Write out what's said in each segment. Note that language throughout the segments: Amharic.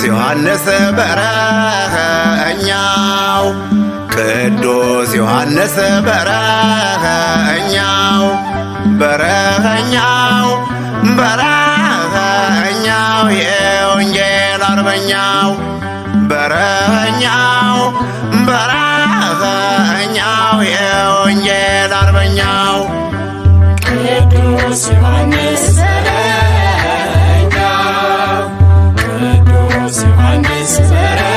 ዮሐንስ በረኸኛው ቅዱስ ዮሐንስ በረኸኛው በረኸኛው በረኸኛው የወንጌል አርበኛው በረኸኛው በረኸኛው የወንጌል አርበኛው ቅዱስ ዮሐንስ በረኸኛው ቅዱስ ዮሐንስ በረኸኛው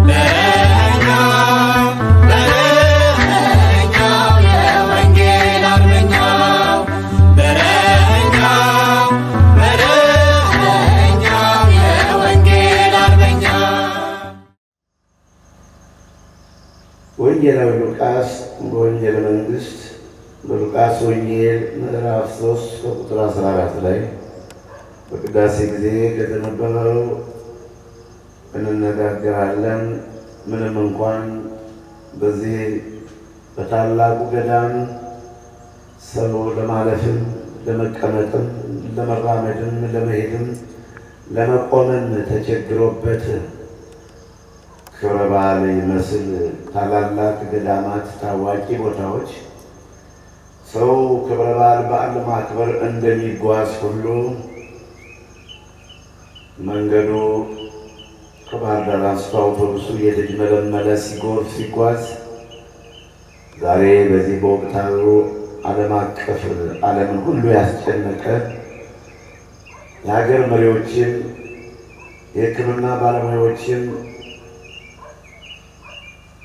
በረኸኛው በረኸኛው የወንጌል አርበኛው በረኸኛው በረኸኛው የወንጌል አርበኛው። ወንጌላዊ ሉቃስ በወንጌለ መንግሥት በሉቃስ ወንጌል ምዕራፍ 3 ከቁጥር 14 ላይ በቅዳሴ ጊዜ ከተነበበው እንነጋገራለን። ምንም እንኳን በዚህ በታላቁ ገዳም ሰው ለማለፍም ለመቀመጥም ለመራመድም ለመሄድም ለመቆምም ተቸግሮበት ክብረ በዓል ይመስል ታላላቅ ገዳማት ታዋቂ ቦታዎች ሰው ክብረ በዓል ለማክበር እንደሚጓዝ ሁሉ መንገዱ ከባህር ዳር አንስቶ አውቶቡሱ እየተጅመለመለ ሲጎርፍ ሲጓዝ ዛሬ በዚህ በወቅታዊ ዓለም አቀፍ ዓለምን ሁሉ ያስጨነቀ የሀገር መሪዎችን የሕክምና ባለሙያዎችን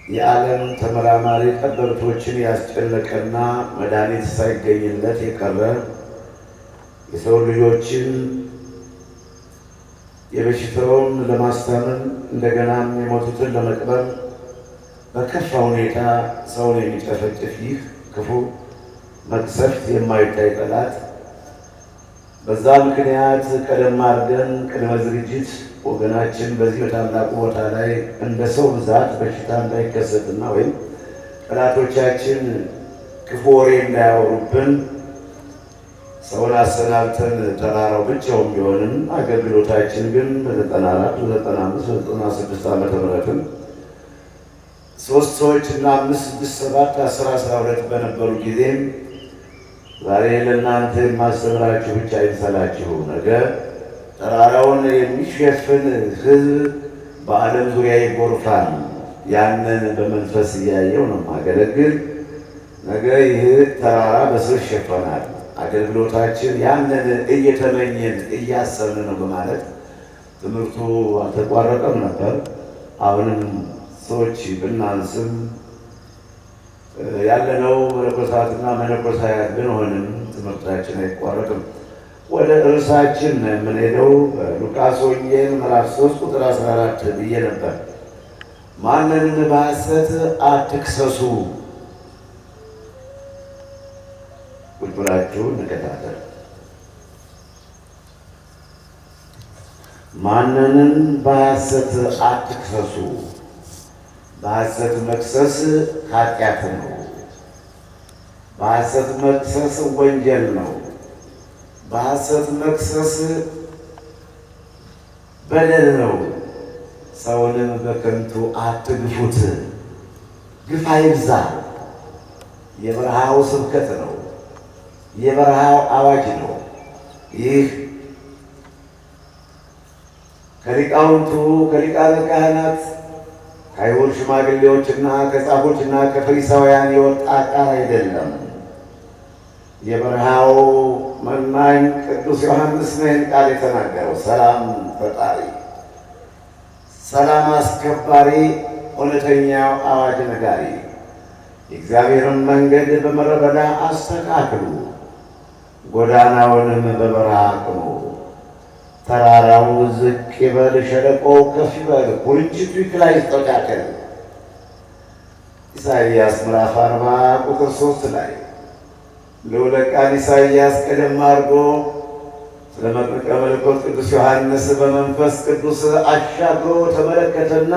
የዓለም ተመራማሪ ጠበብቶችን ያስጨነቀና መድኃኒት ሳይገኝለት የቀረ የሰው ልጆችን የበሽታውን ለማስታመም እንደገናም የሞቱትን ለመቅበር በከፋ ሁኔታ ሰውን የሚጨፈጭፍ ይህ ክፉ መቅሰፍት የማይታይ ጠላት በዛ ምክንያት ቀደም አድርገን ቅድመ ዝግጅት ወገናችን በዚህ በታላቁ ቦታ ላይ እንደ ሰው ብዛት በሽታ እንዳይከሰትና ወይም ጠላቶቻችን ክፉ ወሬ እንዳያወሩብን ሰውን አሰናብተን ተራራው ብቻውን ቢሆንም አገልግሎታችን ግን በ94 በ95 በ96 ዓመተ ምህረትም 3 ሰዎች እና 5 6 7 10 12 በነበሩ ጊዜም ዛሬ ለእናንተ የማስተምራችሁ ብቻ አይምሰላችሁ። ነገ ተራራውን የሚሸፍን ሕዝብ በዓለም ዙሪያ ይጎርፋል። ያንን በመንፈስ እያየው ነው ማገለግል። ነገ ይህ ተራራ በሰው ይሸፈናል። አገልግሎታችን ያንን እየተመኘን እያሰብን ነው በማለት ትምህርቱ አልተቋረጠም ነበር። አሁንም ሰዎች ብናንስም ያለነው መነኮሳትና መነኮሳያት ብንሆንም ትምህርታችን አይቋረጥም። ወደ ርዕሳችን የምንሄደው በሉቃስ ወንጌል ምዕራፍ 3 ቁጥር 14 ብዬ ነበር። ማንንም በሐሰት አትክሰሱ። ቁጭ ብላችሁ እንከታተል። ማንንም በሐሰት አትክሰሱ። በሐሰት መክሰስ ኃጢአት ነው። በሐሰት መክሰስ ወንጀል ነው። በሐሰት መክሰስ በደል ነው። ሰውንም በከንቱ አትግፉት። ግፍ አይብዛ። የበረሃው ስብከት ነው። የበረሃው አዋጅ ነው። ይህ ከሊቃውንቱ ከሊቃነ ካህናት ከአይሁድ ሽማግሌዎችና ከጻፎችና ከፈሪሳውያን የወጣ ቃል አይደለም። የበረሃው መናኝ ቅዱስ ዮሐንስ ነው ይህን ቃል የተናገረው። ሰላም ፈጣሪ፣ ሰላም አስከባሪ፣ እውነተኛው አዋጅ ነጋሪ፣ የእግዚአብሔርን መንገድ በምድረ በዳ አስተካክሉ፣ ጎዳናውንም በበረሃ አቅኑ። ተራራው ዝቅ ይበል፣ ሸለቆው ከፍ ይበል፣ ኩርንችቱ ይክላይ ይስተካከል። ኢሳይያስ ምዕራፍ 40 ቁጥር 3 ላይ ልዑለ ቃል ኢሳይያስ ቀደም አድርጎ ስለ መጥምቀ መለኮት ቅዱስ ዮሐንስ በመንፈስ ቅዱስ አሻግሮ ተመለከተና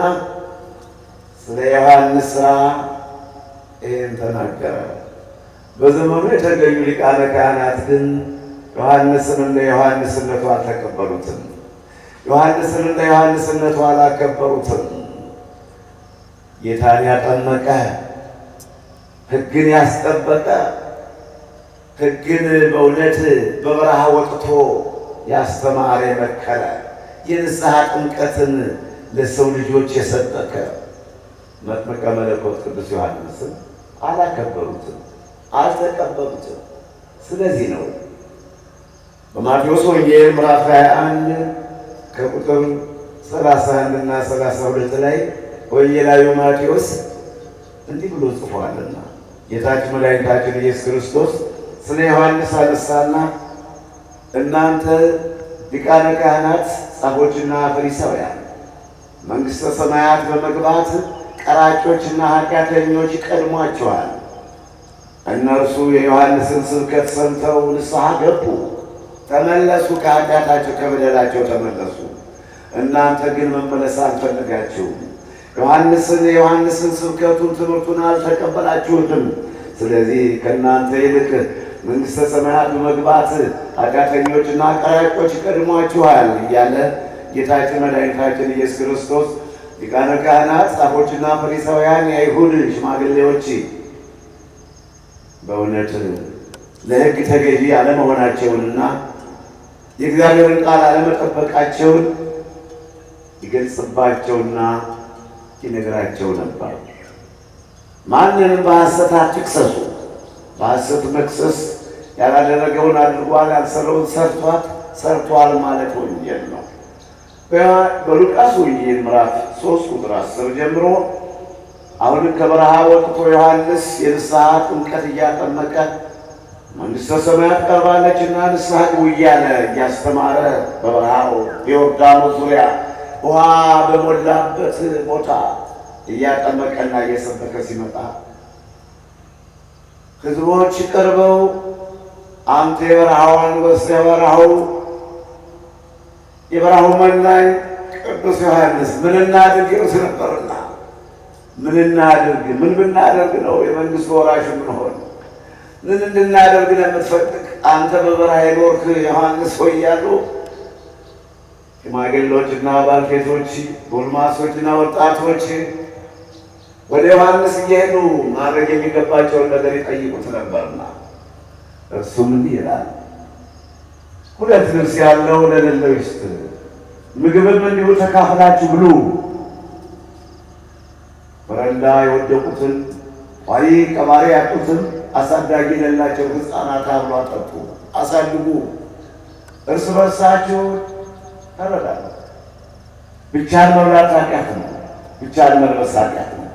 ስለ ዮሐንስ ሥራ ይህን ተናገረ። በዘመኑ የተገኙ ሊቃነ ካህናት ግን ዮሐንስን እንደ ዮሐንስነቱ አልተቀበሉትም። ዮሐንስን እንደ ዮሐንስነቱ አላከበሩትም። ጌታን ያጠመቀ ሕግን ያስጠበቀ ሕግን በእውነት በበረሃ ወጥቶ ያስተማረ የመከረ የንስሐ ጥምቀትን ለሰው ልጆች የሰበከ መጥምቀ መለኮት ቅዱስ ዮሐንስን አላከበሩትም፣ አልተቀበሉትም። ስለዚህ ነው በማቴዎስ ወንጌል ምዕራፍ 21 ከቁጥር 31 እና 32 ላይ ወንጌላዊው ማቴዎስ እንዲህ ብሎ ጽፏልና ጌታችን መድኃኒታችን ኢየሱስ ክርስቶስ ስለ ዮሐንስ አነሳና እናንተ ሊቃነ ካህናት ጻፎችና ፈሪሳውያን መንግሥተ ሰማያት በመግባት ቀራጮችና ኃጢአተኞች ይቀድሟቸዋል። እነርሱ የዮሐንስን ስብከት ሰምተው ንስሐ ገቡ፣ ተመለሱ፣ ከኃጢአታቸው ከበደላቸው ተመለሱ። እናንተ ግን መመለስ አልፈለጋችሁም። የዮሐንስን ስብከቱን ትምህርቱን አልተቀበላችሁትም። ስለዚህ ከእናንተ ይልቅ መንግሥተ ሰማያት በመግባት ኃጢአተኞችና ቀራጮች ይቀድሟችኋል እያለ ጌታችን መድኃኒታችን ኢየሱስ ክርስቶስ ሊቃነ ካህናት ጻፎችና ፈሪሳውያን የአይሁድ ሽማግሌዎች በእውነት ለሕግ ተገዢ አለመሆናቸውንና የእግዚአብሔርን ቃል አለመጠበቃቸውን ይገልጽባቸውና ይነግራቸው ነበር። ማንንም በሐሰት አትክሰሱ። በሐሰት መክሰስ ያላደረገውን አድርጓል፣ ያልሰራውን ሰርቷል ማለት ወንጀል ነው። በሉቃስ ወንጌል ምዕራፍ 3 ቁጥር 10 ጀምሮ አሁንም ከበረሃ ወጥቶ ዮሐንስ የንስሐ ጥምቀት እያጠመቀ መንግሥተ ሰማያት ቀርባለችና ንስሐ ግቡ እያለ እያስተማረ በበረሃው በዮርዳኖስ ዙሪያ ውሃ በሞላበት ቦታ እያጠመቀና እየሰበከ ሲመጣ ሕዝቦች ቀርበው አንተ የበረሃው አንበሳ የበረሃው መናኝ ቅዱስ ዮሐንስ ምን እናድርግ ይሉት ነበርና ምን እናድርግ? ምን ብናደርግ ነው የመንግሥቱ ወራሽ የምንሆን? ምን እንድናደርግ ነው የምትፈልግ? አንተ በበረሃ የኖርክ ዮሐንስ ሆይ እያሉ ሽማግሌዎችና ባልቴቶች፣ ጎልማሶችና ወጣቶች ወደ ዮሐንስ እየሄዱ ማድረግ የሚገባቸውን ነገር ይጠይቁት ነበርና እርሱም እንዲህ ይላል፣ ሁለት ልብስ ያለው ለሌለው ይስጥ፣ ምግብም እንዲሁ ተካፍላችሁ ብሉ። በረንዳ የወደቁትን ጧሪ ቀባሪ ያጡትን አሳዳጊ የሌላቸው ሕፃናት አብሉ፣ አጠጡ፣ አሳድጉ፣ እርስ በርሳችሁ ተረዳዱ። ብቻን መብላት ኃጢአት ነው፣ ብቻን መልበስ ኃጢአት ነው።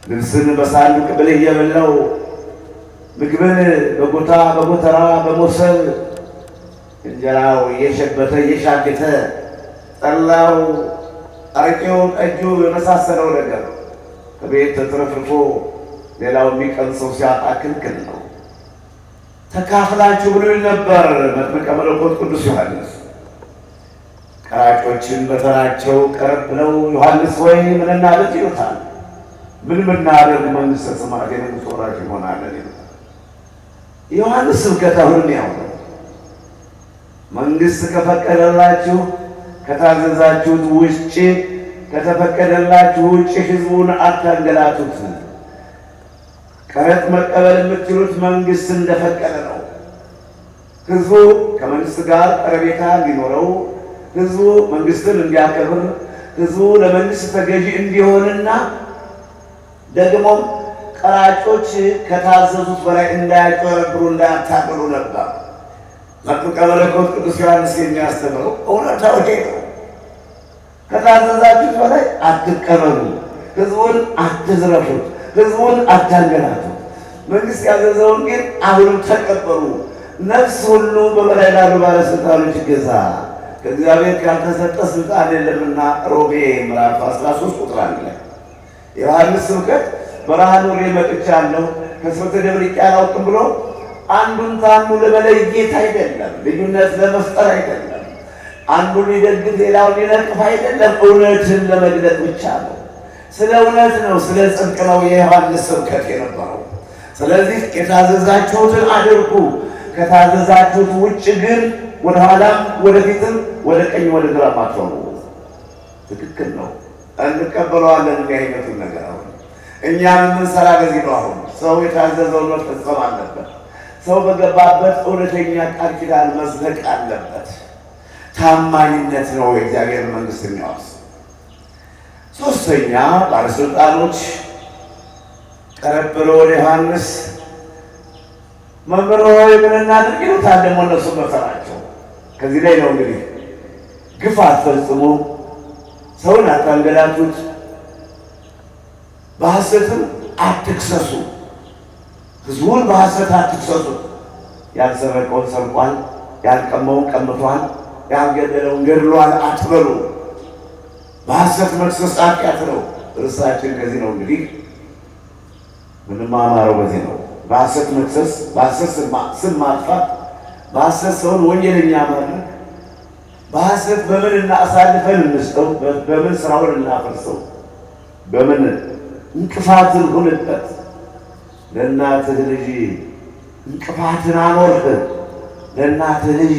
ልብስን በሳንዱቅ ብልህ የበላው ምግብን በጎተራ በሞሰብ እንጀራው እየሸበተ እየሻገተ ጠላው፣ አረቄው፣ ጠጁ የመሳሰለው ነገር ከቤት ተትረፍርፎ ሌላው የሚቀምሰው ሲያጣ ክልክል ነው። ተካፍላችሁ ብሎ ይል ነበር መጥምቀ መለኮት ቅዱስ ዮሐንስ። ቀራጮችን በተራቸው ቀረብ ብለው ዮሐንስ ወይ ምን እናድርግ ይሉታል። ምን ብናደርግ መንግሥተ ሰማያት የመንግሥቱ ወራሽ እንሆናለን ይሉታል። ዮሐንስ ስብከት አሁንም ያው ነው። መንግሥት ከፈቀደላችሁ ከታዘዛችሁት ውጭ ከተፈቀደላችሁ ውጭ ሕዝቡን አታንገላቱት። ቀረጥ መቀበል የምትችሉት መንግሥት እንደፈቀደ ነው። ሕዝቡ ከመንግሥት ጋር ቀረቤታ እንዲኖረው፣ ሕዝቡ መንግሥትን እንዲያከብር፣ ሕዝቡ ለመንግሥት ተገዢ እንዲሆንና ደግሞም ቀራጮች ከታዘዙት በላይ እንዳያጭበረብሩ እንዳያታልሉ ነበር መጥምቀ መለኮት ቅዱስ ዮሐንስ የሚያስተምረው። እውነታው ይሄ ነው። ከታዘዛችሁት በላይ አትቀበሉ፣ ሕዝቡን አትዝረፉት፣ ሕዝቡን አታንገላቱት። መንግሥት ያዘዘውን ግን አሁንም ተቀበሉ። ነፍስ ሁሉ በበላይ ላሉ ባለሥልጣኖች ይገዛ፣ ከእግዚአብሔር ካልተሰጠ ስልጣን የለምና ሮሜ ምዕራፍ 13 ቁጥር 1 ላይ ዮሐንስ ስብከት በረሃ ኖሬ መጥቻለሁ ከስርተ ደብርቄ አላውቅም ብሎ አንዱን ከአንዱ ለመለየት አይደለም፣ ልዩነት ለመፍጠር አይደለም፣ አንዱን ሊደግፍ ሌላውን ሊነቅፍ አይደለም፣ እውነትን ለመግለጥ ብቻ ነው። ስለ እውነት ነው፣ ስለ ጽድቅ ነው የዮሐንስ ስብከት የነበረው። ስለዚህ የታዘዛችሁትን አድርጉ፣ ከታዘዛችሁት ውጭ ግን ወደ ኋላም ወደፊትም ወደ ቀኝ ወደ ግራ ማትሆኑ ትክክል ነው። እንቀበለዋለን እንዲህ አይነቱን ነገር። አሁን እኛም የምንሰራ በዚህ ነው። አሁን ሰው የታዘዘውን መፈጸም አለበት። ሰው በገባበት እውነተኛ ቃል ኪዳን መዝለቅ አለበት። ታማኝነት ነው የእግዚአብሔር መንግሥት የሚያወርስ። ሶስተኛ ባለስልጣኖች ቀረብ ብለው ወደ ዮሐንስ መምህር ሆይ ምን እናድርግ ይሉታል። ደግሞ እነሱ መፈራቸው ከዚህ ላይ ነው እንግዲህ ግፍ አትፈጽሙ፣ ሰውን አታንገላቱት፣ በሐሰትም አትክሰሱ፣ ሕዝቡን በሐሰት አትክሰሱ። ያልሰረቀውን ሰርቋል፣ ያልቀመውን ቀምቷል፣ ያልገደለውን ገድሏል አትበሉ። በሐሰት መክሰስ ኃጢአት ነው። እርሳችን ከዚህ ነው እንግዲህ ምንማማረው በዚህ ነው። በሐሰት መክሰስ፣ በሐሰት ስም ማጥፋት፣ በሐሰት ሰውን ወንጀለኛ ማድረግ፣ በሐሰት በምን እናሳልፈን እንስጠው፣ በምን ስራውን እናፈርሰው፣ በምን እንቅፋትን ሁንበት። ለእናትህ ልጅ እንቅፋትን አኖርህ፣ ለእናትህ ልጅ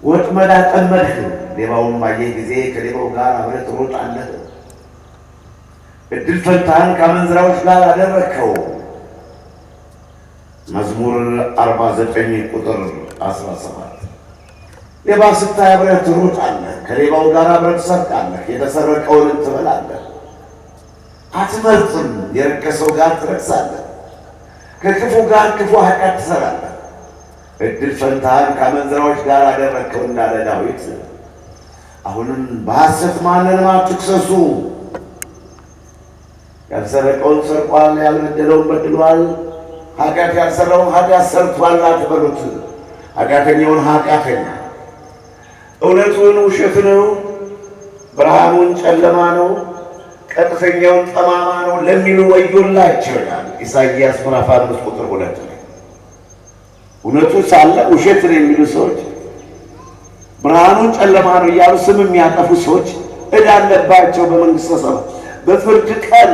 ወጥመድ አጠመድህ። ሌባውን ባየህ ጊዜ ከሌባው ጋር አብረህ ትሮጣለህ። እድል ፈንታህን ከአመንዝራዎች ጋር አደረግከው። መዝሙር 49 ቁጥር 17። ሌባ ስታይ አብረህ ትሮጣለህ፣ ከሌባው ጋር አብረህ ትሰርቃለህ፣ የተሰረቀውን ትበላለህ። አትመርጥም፣ የረከሰው ጋር ትረክሳለህ፣ ከክፉ ጋር ክፉ ኃጢአት ትሰራለህ። እድል ፈንታህን ከአመንዝራዎች ጋር አደረግከው እንዳለ ዳዊት። አሁንም በሐሰት ማንንም አትክሰሱ። ያልሰረቀውን ሰርቋል፣ ያልበደለውን በድሏል፣ ኃጢአት ያልሰራውን ኃጢአት ሰርቷል አትበሉት። ኃጢአተኛውን ኃጢአተኛ፣ እውነቱን ውሸት ነው፣ ብርሃኑን ጨለማ ነው፣ ቀጥተኛውን ጠማማ ነው ለሚሉ ወዮላቸው ይላል ኢሳይያስ ምዕራፍ 5 ቁጥር 2 ላይ። እውነቱ ሳለ ውሸት ነው የሚሉ ሰዎች፣ ብርሃኑን ጨለማ ነው እያሉ ስም የሚያጠፉ ሰዎች ዕዳ አለባቸው በመንግሥተ ሰማያት። በፍርድ ቀን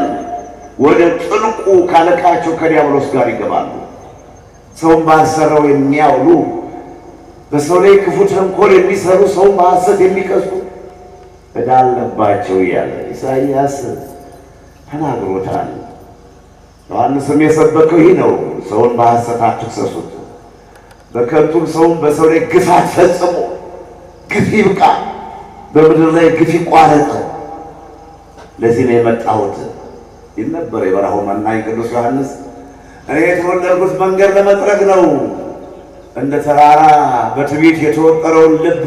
ወደ ጥልቁ ካለቃቸው ከዲያብሎስ ጋር ይገባሉ። ሰውን ባልሰራው የሚያውሉ፣ በሰው ላይ ክፉ ተንኮል የሚሰሩ፣ ሰውን በሐሰት የሚከሱ ዕዳ አለባቸው እያለ ኢሳይያስ ተናግሮታል። ዮሐንስም የሰበከው ይህ ነው። ሰውን በሐሰት አትክሰሱት፣ በከንቱም ሰውን በሰው ላይ ግፍ አትፈጽሙ። ግፍ ይብቃ፣ በምድር ላይ ግፍ ይቋረጥ። ለዚህ ነው የመጣሁት ይል ነበር የበረሃው መናኝ ቅዱስ ዮሐንስ። እኔ የተወለድኩት መንገድ ለመጥረግ ነው። እንደ ተራራ በትዕቢት የተወጠረውን ልብ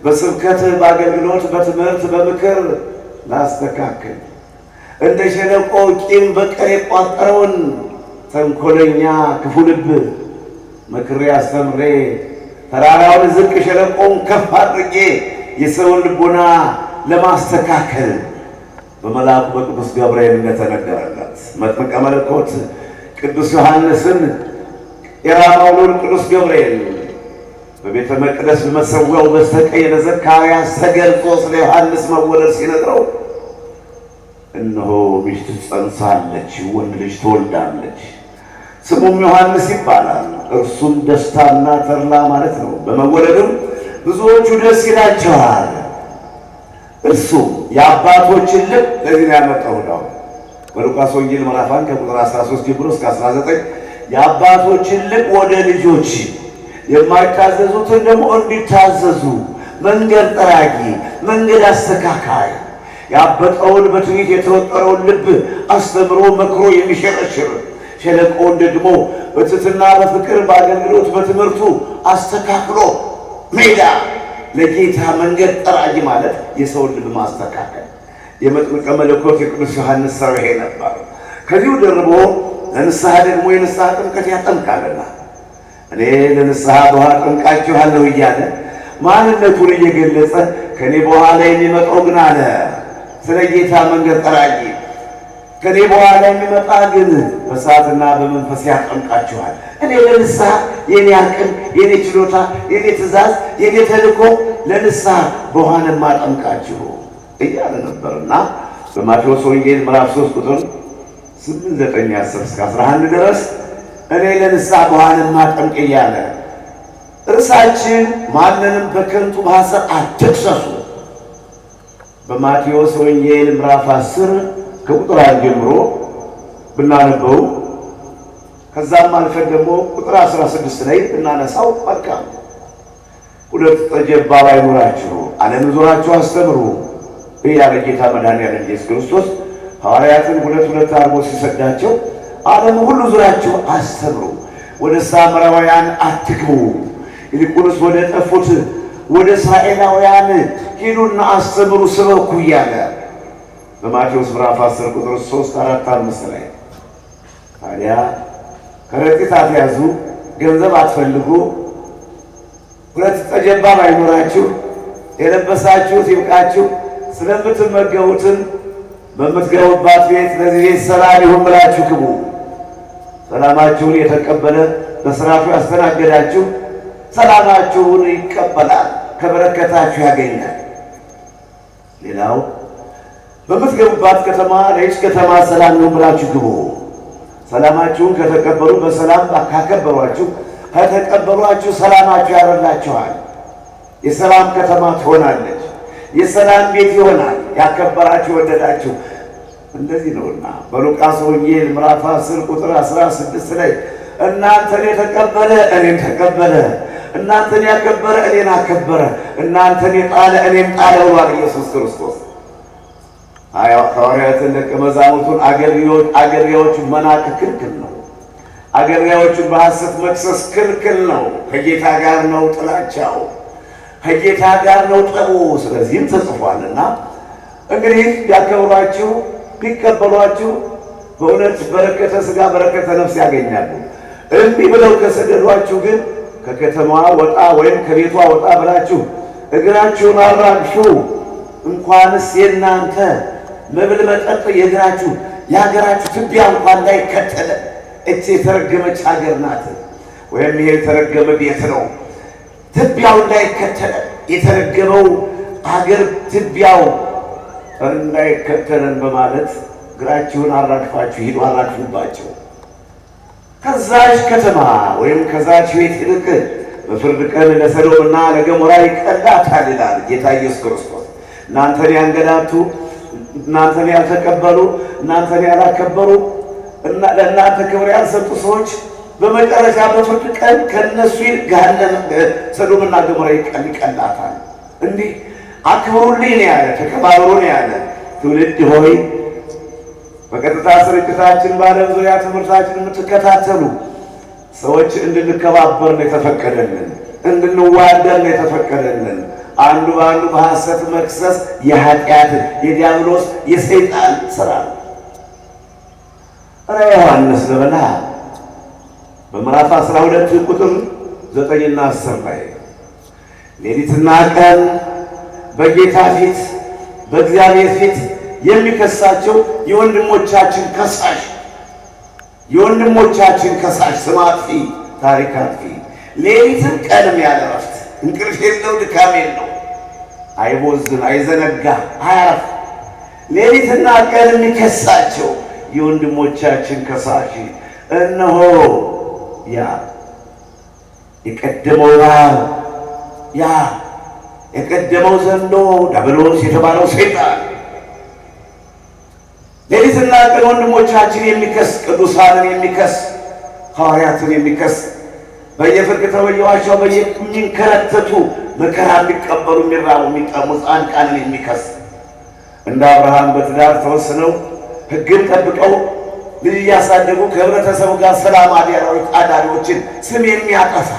በስብከት፣ በአገልግሎት፣ በትምህርት፣ በምክር ላስተካክል፣ እንደ ሸለቆ ቂም በቀል የቋጠረውን ተንኮለኛ ክፉ ልብ መክሬ አስተምሬ ተራራውን ዝቅ ሸለቆውን ከፍ አድርጌ የሰውን ልቦና ለማስተካከል በመልአኩ በቅዱስ ገብርኤል እንደተነገረለት መጥምቀ መለኮት ቅዱስ ዮሐንስን የራማው ልዑል ቅዱስ ገብርኤል በቤተ መቅደስ በመሠዊያው በስተቀኝ ለዘካርያስ ተገልጾ ስለ ዮሐንስ መወለድ ሲነግረው እነሆ ሚስት ጸንሳለች፣ ወንድ ልጅ ትወልዳለች፣ ስሙም ዮሐንስ ይባላል። እርሱም ደስታና ተድላ ማለት ነው። በመወለዱም ብዙዎቹ ደስ ይላቸዋል። እርሱም የአባቶችን ልብ ለዚህ ነው ያመጣው ነው። በሉቃስ ወንጌል ምዕራፍ 1 ከቁጥር 13 ጀምሮ እስከ 19 የአባቶችን ልብ ወደ ልጆች፣ የማይታዘዙትን ደግሞ እንዲታዘዙ፣ መንገድ ጠራጊ፣ መንገድ አስተካካይ፣ ያበጠውን በትዕቢት የተወጠረውን ልብ አስተምሮ መክሮ የሚሸረሽር፣ ሸለቆውን ደግሞ በትሕትና በፍቅር በአገልግሎት በትምህርቱ አስተካክሎ ሜዳ ለጌታ መንገድ ጠራጊ ማለት የሰውን ልብ ማስተካከል። የመጥምቀ መለኮት የቅዱስ ዮሐንስ ሥራው ይሄ ነበር። ከዚሁ ደርቦ ለንስሐ ደግሞ የንስሐ ጥምቀት ያጠምቃልና እኔ ለንስሐ በውሃ አጠምቃችኋለሁ እያለ ማንነቱን እየገለጸ ከኔ በኋላ የሚመጣው ግን አለ ስለ ጌታ መንገድ ጠራጊ፣ ከኔ በኋላ የሚመጣ ግን በእሳትና በመንፈስ ያጠምቃችኋል። እኔ ለንስሐ የኔ አቅም፣ የኔ ችሎታ፣ የኔ ትእዛዝ፣ የኔ ተልእኮ ለንስሐ በውሃን ማጠምቃችሁ እያለ ነበርና በማቴዎስ ወንጌል ምዕራፍ 3 ቁጥር 8፣ 9፣ 10 እስከ 11 ድረስ እኔ ለንስሐ በውሃን ማጠምቅ እያለ እርሳችን ማንንም በከንቱ በሐሰት አትክሰሱ። በማቴዎስ ወንጌል ምዕራፍ 10 ከቁጥር 1 ጀምሮ ብናነበው ከዛም አልፈን ደግሞ ቁጥር 16 ላይ ብናነሳው መልካም። ሁለት ጠጀባ ባይኖራችሁ ዓለም ዞራችሁ አስተምሩ እያለ ጌታ መድኃኒዓለም ኢየሱስ ክርስቶስ ሐዋርያትን ሁለት ሁለት አድርጎ ሲሰዳቸው ዓለም ሁሉ ዞራችሁ አስተምሩ፣ ወደ ሳምራውያን አትግቡ፣ ይልቁንስ ወደ ጠፉት ወደ እስራኤላውያን ሂዱና አስተምሩ ስበኩ እያለ በማቴዎስ ምዕራፍ 10 ቁጥር 3፣ 4፣ 5 ላይ ታዲያ ከረጢት አትያዙ፣ ገንዘብ አትፈልጉ፣ ሁለት ጠጀባ ባይኖራችሁ የለበሳችሁት ይብቃችሁ፣ ስለምትመገቡትን በምትገቡባት ቤት ለዚህ ቤት ሰላም ይሁን ብላችሁ ግቡ። ሰላማችሁን የተቀበለ በሥርዓቱ ያስተናገዳችሁ ሰላማችሁን ይቀበላል፣ ከበረከታችሁ ያገኛል። ሌላው በምትገቡባት ከተማ ለይህች ከተማ ሰላም ይሁን ብላችሁ ግቡ። ሰላማችሁን ከተቀበሉ በሰላም ካከበሯችሁ ከተቀበሏችሁ ሰላማችሁ ያበላችኋል። የሰላም ከተማ ትሆናለች፣ የሰላም ቤት ይሆናል። ያከበራችሁ ወደዳችሁ። እንደዚህ ነውና በሉቃስ ወንጌል ምዕራፍ 10 ቁጥር 16 ላይ እናንተን የተቀበለ እኔን ተቀበለ፣ እናንተን ያከበረ እኔን አከበረ፣ እናንተን የጣለ እኔን ጣለ ብሏል ኢየሱስ ክርስቶስ። ሐዋርያትን ደቀ መዛሙርቱን አገልጋዮቹን መናቅ ክልክል ነው። አገልጋዮቹን በሐሰት መክሰስ ክልክል ነው። ከጌታ ጋር ነው ጥላቻው፣ ከጌታ ጋር ነው ጠቡ። ስለዚህም ተጽፏልና እንግዲህ ያከብሯችሁ ቢቀበሏችሁ በእውነት በረከተ ሥጋ በረከተ ነፍስ ያገኛሉ። እምቢ ብለው ከሰደዷችሁ ግን ከከተማዋ ወጣ ወይም ከቤቷ ወጣ ብላችሁ እግራችሁን አራግፉ። እንኳንስ የእናንተ መብል መጠጥ የእግራችሁ የሀገራችሁ ትቢያ እንኳን እንዳይከተለ። እቺ የተረገመች ሀገር ናት፣ ወይም ይሄ የተረገመ ቤት ነው። ትቢያው እንዳይከተለ የተረገመው ሀገር ትቢያው እንዳይከተለን በማለት እግራችሁን አራግፋችሁ ሂዱ፣ አራግፉባቸው። ከዛች ከተማ ወይም ከዛች ቤት ይልቅ በፍርድ ቀን ለሰዶምና ለገሞራ ይቀላታል ይላል ጌታ ኢየሱስ ክርስቶስ። እናንተን ያንገላቱ፣ እናንተን ያልተቀበሉ፣ እናንተን ያላከበሩ እና ለእናንተ ክብር ያልሰጡ ሰዎች በመጨረሻ በፍርድ ቀን ከእነሱ ገሃነም ሰዶምና ገሞራ ይቀላታል። እንዲህ አክብሩልኝ ነው ያለ፣ ተከባበሩ ነው ያለ። ትውልድ ሆይ በቀጥታ ስርጭታችን በዓለም ዙሪያ ትምህርታችን የምትከታተሉ ሰዎች እንድንከባበር ነው የተፈቀደልን፣ እንድንዋደር ነው የተፈቀደልን። አንዱ በአንዱ በሐሰት መክሰስ የኃጢአት የዲያብሎስ የሰይጣን ሥራ ነው። ራዕየ ዮሐንስ ለበላ በምዕራፍ 12 ቁጥር 9 እና 10 ላይ ሌሊትና ቀን በጌታ ፊት በእግዚአብሔር ፊት የሚከሳቸው የወንድሞቻችን ከሳሽ ስም አጥፊ ታሪክ አጥፊ ሌሊትም ቀንም ያለ እረፍት እንቅልፍ የለው ድካም የለው አይቦዝን አይዘነጋ አያርፍ ሌሊትና ቀን የሚከሳቸው የወንድሞቻችን ከሳሽ እነሆ ያ የቀደመው እባብ ያ የቀደመው ዘንዶ ዲያብሎስ የተባለው ሰይጣን ሌሊትና ቀን ወንድሞቻችን የሚከስ ቅዱሳንን የሚከስ ሐዋርያትን የሚከስ በየፍርቅተው በየዋሻው የሚንከረተቱ መከራ የሚቀበሉ የሚራቡ የሚጠሙ ጻድቃንን የሚከስ እንደ አብርሃም በትዳር ተወስነው ሕግን ጠብቀው ልጅ እያሳደጉ ከህብረተሰቡ ጋር ሰላም አዳሪዎችን ስም የሚያጠፋ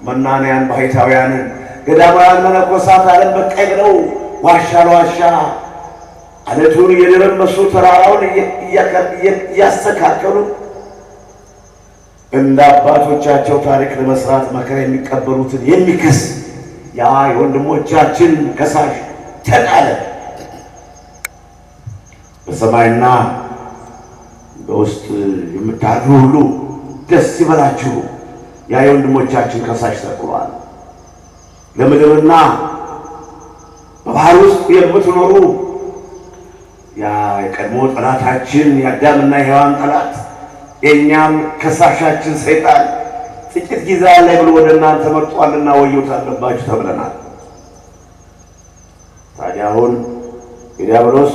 መናንያን ባሕታውያንን ገዳማውያን መነኮሳት ዓለም በቃኝ ብለው ዋሻ ለዋሻ አለቱን እየደረመሱ ተራራውን እያስተካከሉ እንደ አባቶቻቸው ታሪክ ለመስራት መከራ የሚቀበሉትን የሚከስ ያ የወንድሞቻችን ከሳሽ ተጣለ። በሰማይና በውስጥ የምታድሩ ሁሉ ደስ ይበላችሁ፣ ያ የወንድሞቻችን ከሳሽ ተጥሏል። ለምድርና በባህር ውስጥ የምትኖሩ ያ የቀድሞ ጠላታችን የአዳምና የሔዋን ጠላት የእኛም ከሳሻችን ሰይጣን ጥቂት ጊዜ ላይ ብሎ ወደ እናንተ መጥቷልና ወዮት አለባችሁ ተብለናል። ታዲያ አሁን የዲያብሎስ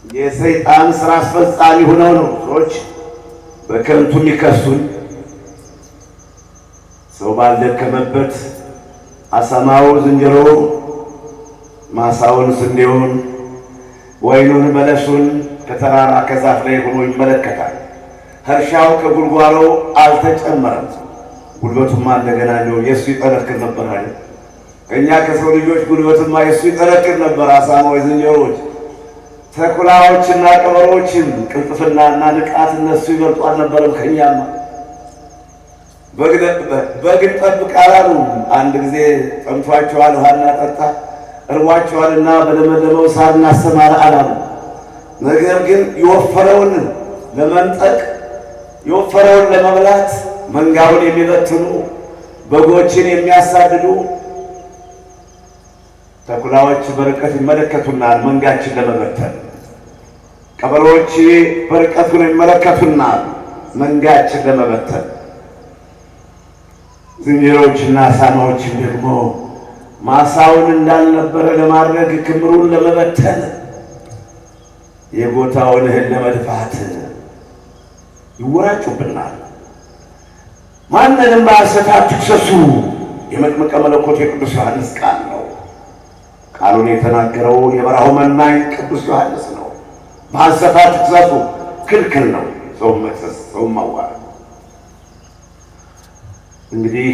የሰይጣን ስራ አስፈጻሚ ሆነው ነው ሰዎች በከንቱ የሚከሱን። ሰው ባልደከመበት አሳማው ዝንጀሮ ማሳውን ስንዴውን ወይኑን በለሱን ከተራራ ከዛፍ ላይ ሆኖ ይመለከታል። እርሻው ከጉልጓሎ አልተጨመረም። ጉልበቱማ እንደገና ነው የእሱ ይጠነክር ነበር አይደል? ከእኛ ከሰው ልጆች ጉልበቱማ የእሱ ይጠነክር ነበር። አሳማው ዝንጀሮዎች፣ ተኩላዎችና ቀበሮችም ቅልጥፍናና ንቃት እነሱ ይበልጡ አልነበረም ከእኛማ። በግ እንጠብቅ አላሉም። አንድ ጊዜ ጠምቷቸዋል፣ ውሃ እናጠጣ፣ እርቧቸዋልና በለመለመው ሳር እናሰማራ አላሉ። ነገር ግን የወፈረውን ለመንጠቅ የወፈረውን ለመብላት መንጋውን የሚበትኑ በጎችን የሚያሳድዱ ተኩላዎች በርቀት ይመለከቱናል መንጋችን ለመበተን። ቀበሮች በርቀት ሆነው ይመለከቱናል መንጋችን ለመበተን። ዝንጀሮችና አሳማዎችም ደግሞ ማሳውን እንዳልነበረ ለማድረግ ክምሩን ለመበተን የቦታውን እህል ለመድፋት ይወራጩብናል። ማንንም በሐሰት አትክሰሱ የመጥምቀ መለኮት የቅዱስ ዮሐንስ ቃል ነው። ቃሉን የተናገረው የበረሃው መናኝ ቅዱስ ዮሐንስ ነው። በሐሰት አትክሰሱ ክልክል ነው። ሰው መክሰስ፣ ሰው ማዋረድ። እንግዲህ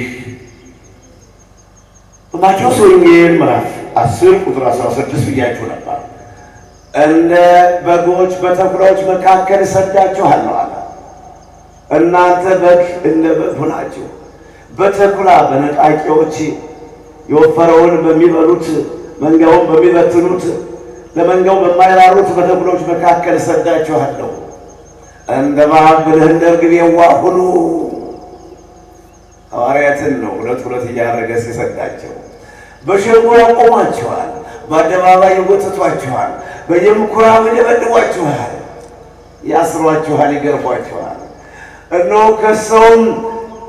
በማቴዎስ ወንጌል ምዕራፍ 10 ቁጥር 16 ብያችሁ ነበር። እንደ በጎች በተኩላዎች መካከል እሰዳችኋለሁ አለ። እናንተ በግ እንደ በግ ሆናችሁ በተኩላ በነጣቂዎች የወፈረውን በሚበሉት መንጋውን በሚበትኑት ለመንጋው በማይራሩት በተኩላዎች መካከል እሰዳችኋለሁ። እንደ እባብ ብልህ እንደ ርግብ የዋህ ሁኑ። ሐዋርያትን ነው ሁለት ሁለት እያደረገ ሲሰዳቸው። በሸንጎ ያቆሟቸዋል፣ በአደባባይ ይጎትቷቸዋል፣ በየምኩራብ ይደበድቧችኋል፣ ያስሯችኋል፣ ይገርፏችኋል። እነሆ ከሰውም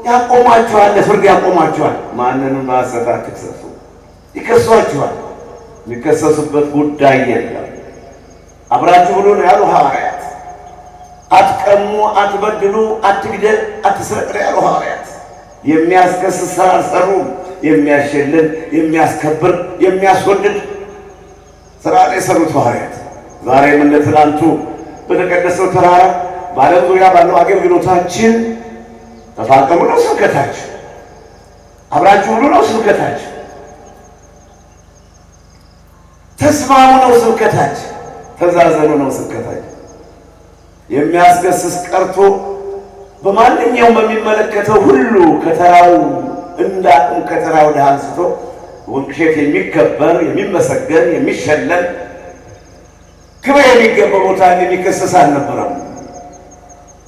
ያቆሟችኋል፣ ለፍርድ ያቆሟችኋል። ማንንም በሐሰት አትክሰሱ። ይከሷችኋል፣ የሚከሰሱበት ጉዳይ የለም። አብራችሁ ብሎ ነው ያሉ ሐዋርያት። አትቀሙ፣ አትበድሉ፣ አትግደል፣ አትስረቅ ያሉ ሐዋርያት የሚያስከስስ ሥራ አልሰሩም። የሚያሸልል፣ የሚያስከብር፣ የሚያስወድድ ሥራ ላይ የሰሩት ሐዋርያት ዛሬም እንደ ትናንቱ በተቀደሰው ተራራ በዓለም ዙሪያ ባለው አገልግሎታችን ተፋቀሩ ነው ስብከታችን፣ አብራችሁ ሁሉ ነው ስብከታችን፣ ተስማሙ ነው ስብከታችን፣ ተዛዘኑ ነው ስብከታችን። የሚያስከስስ ቀርቶ በማንኛውም በሚመለከተው ሁሉ ከተራው እንዳቅም ከተራው ወደ አንስቶ ወንቅሸት የሚከበር የሚመሰገን የሚሸለም ክብር የሚገባው ቦታ የሚከሰስ አልነበረም።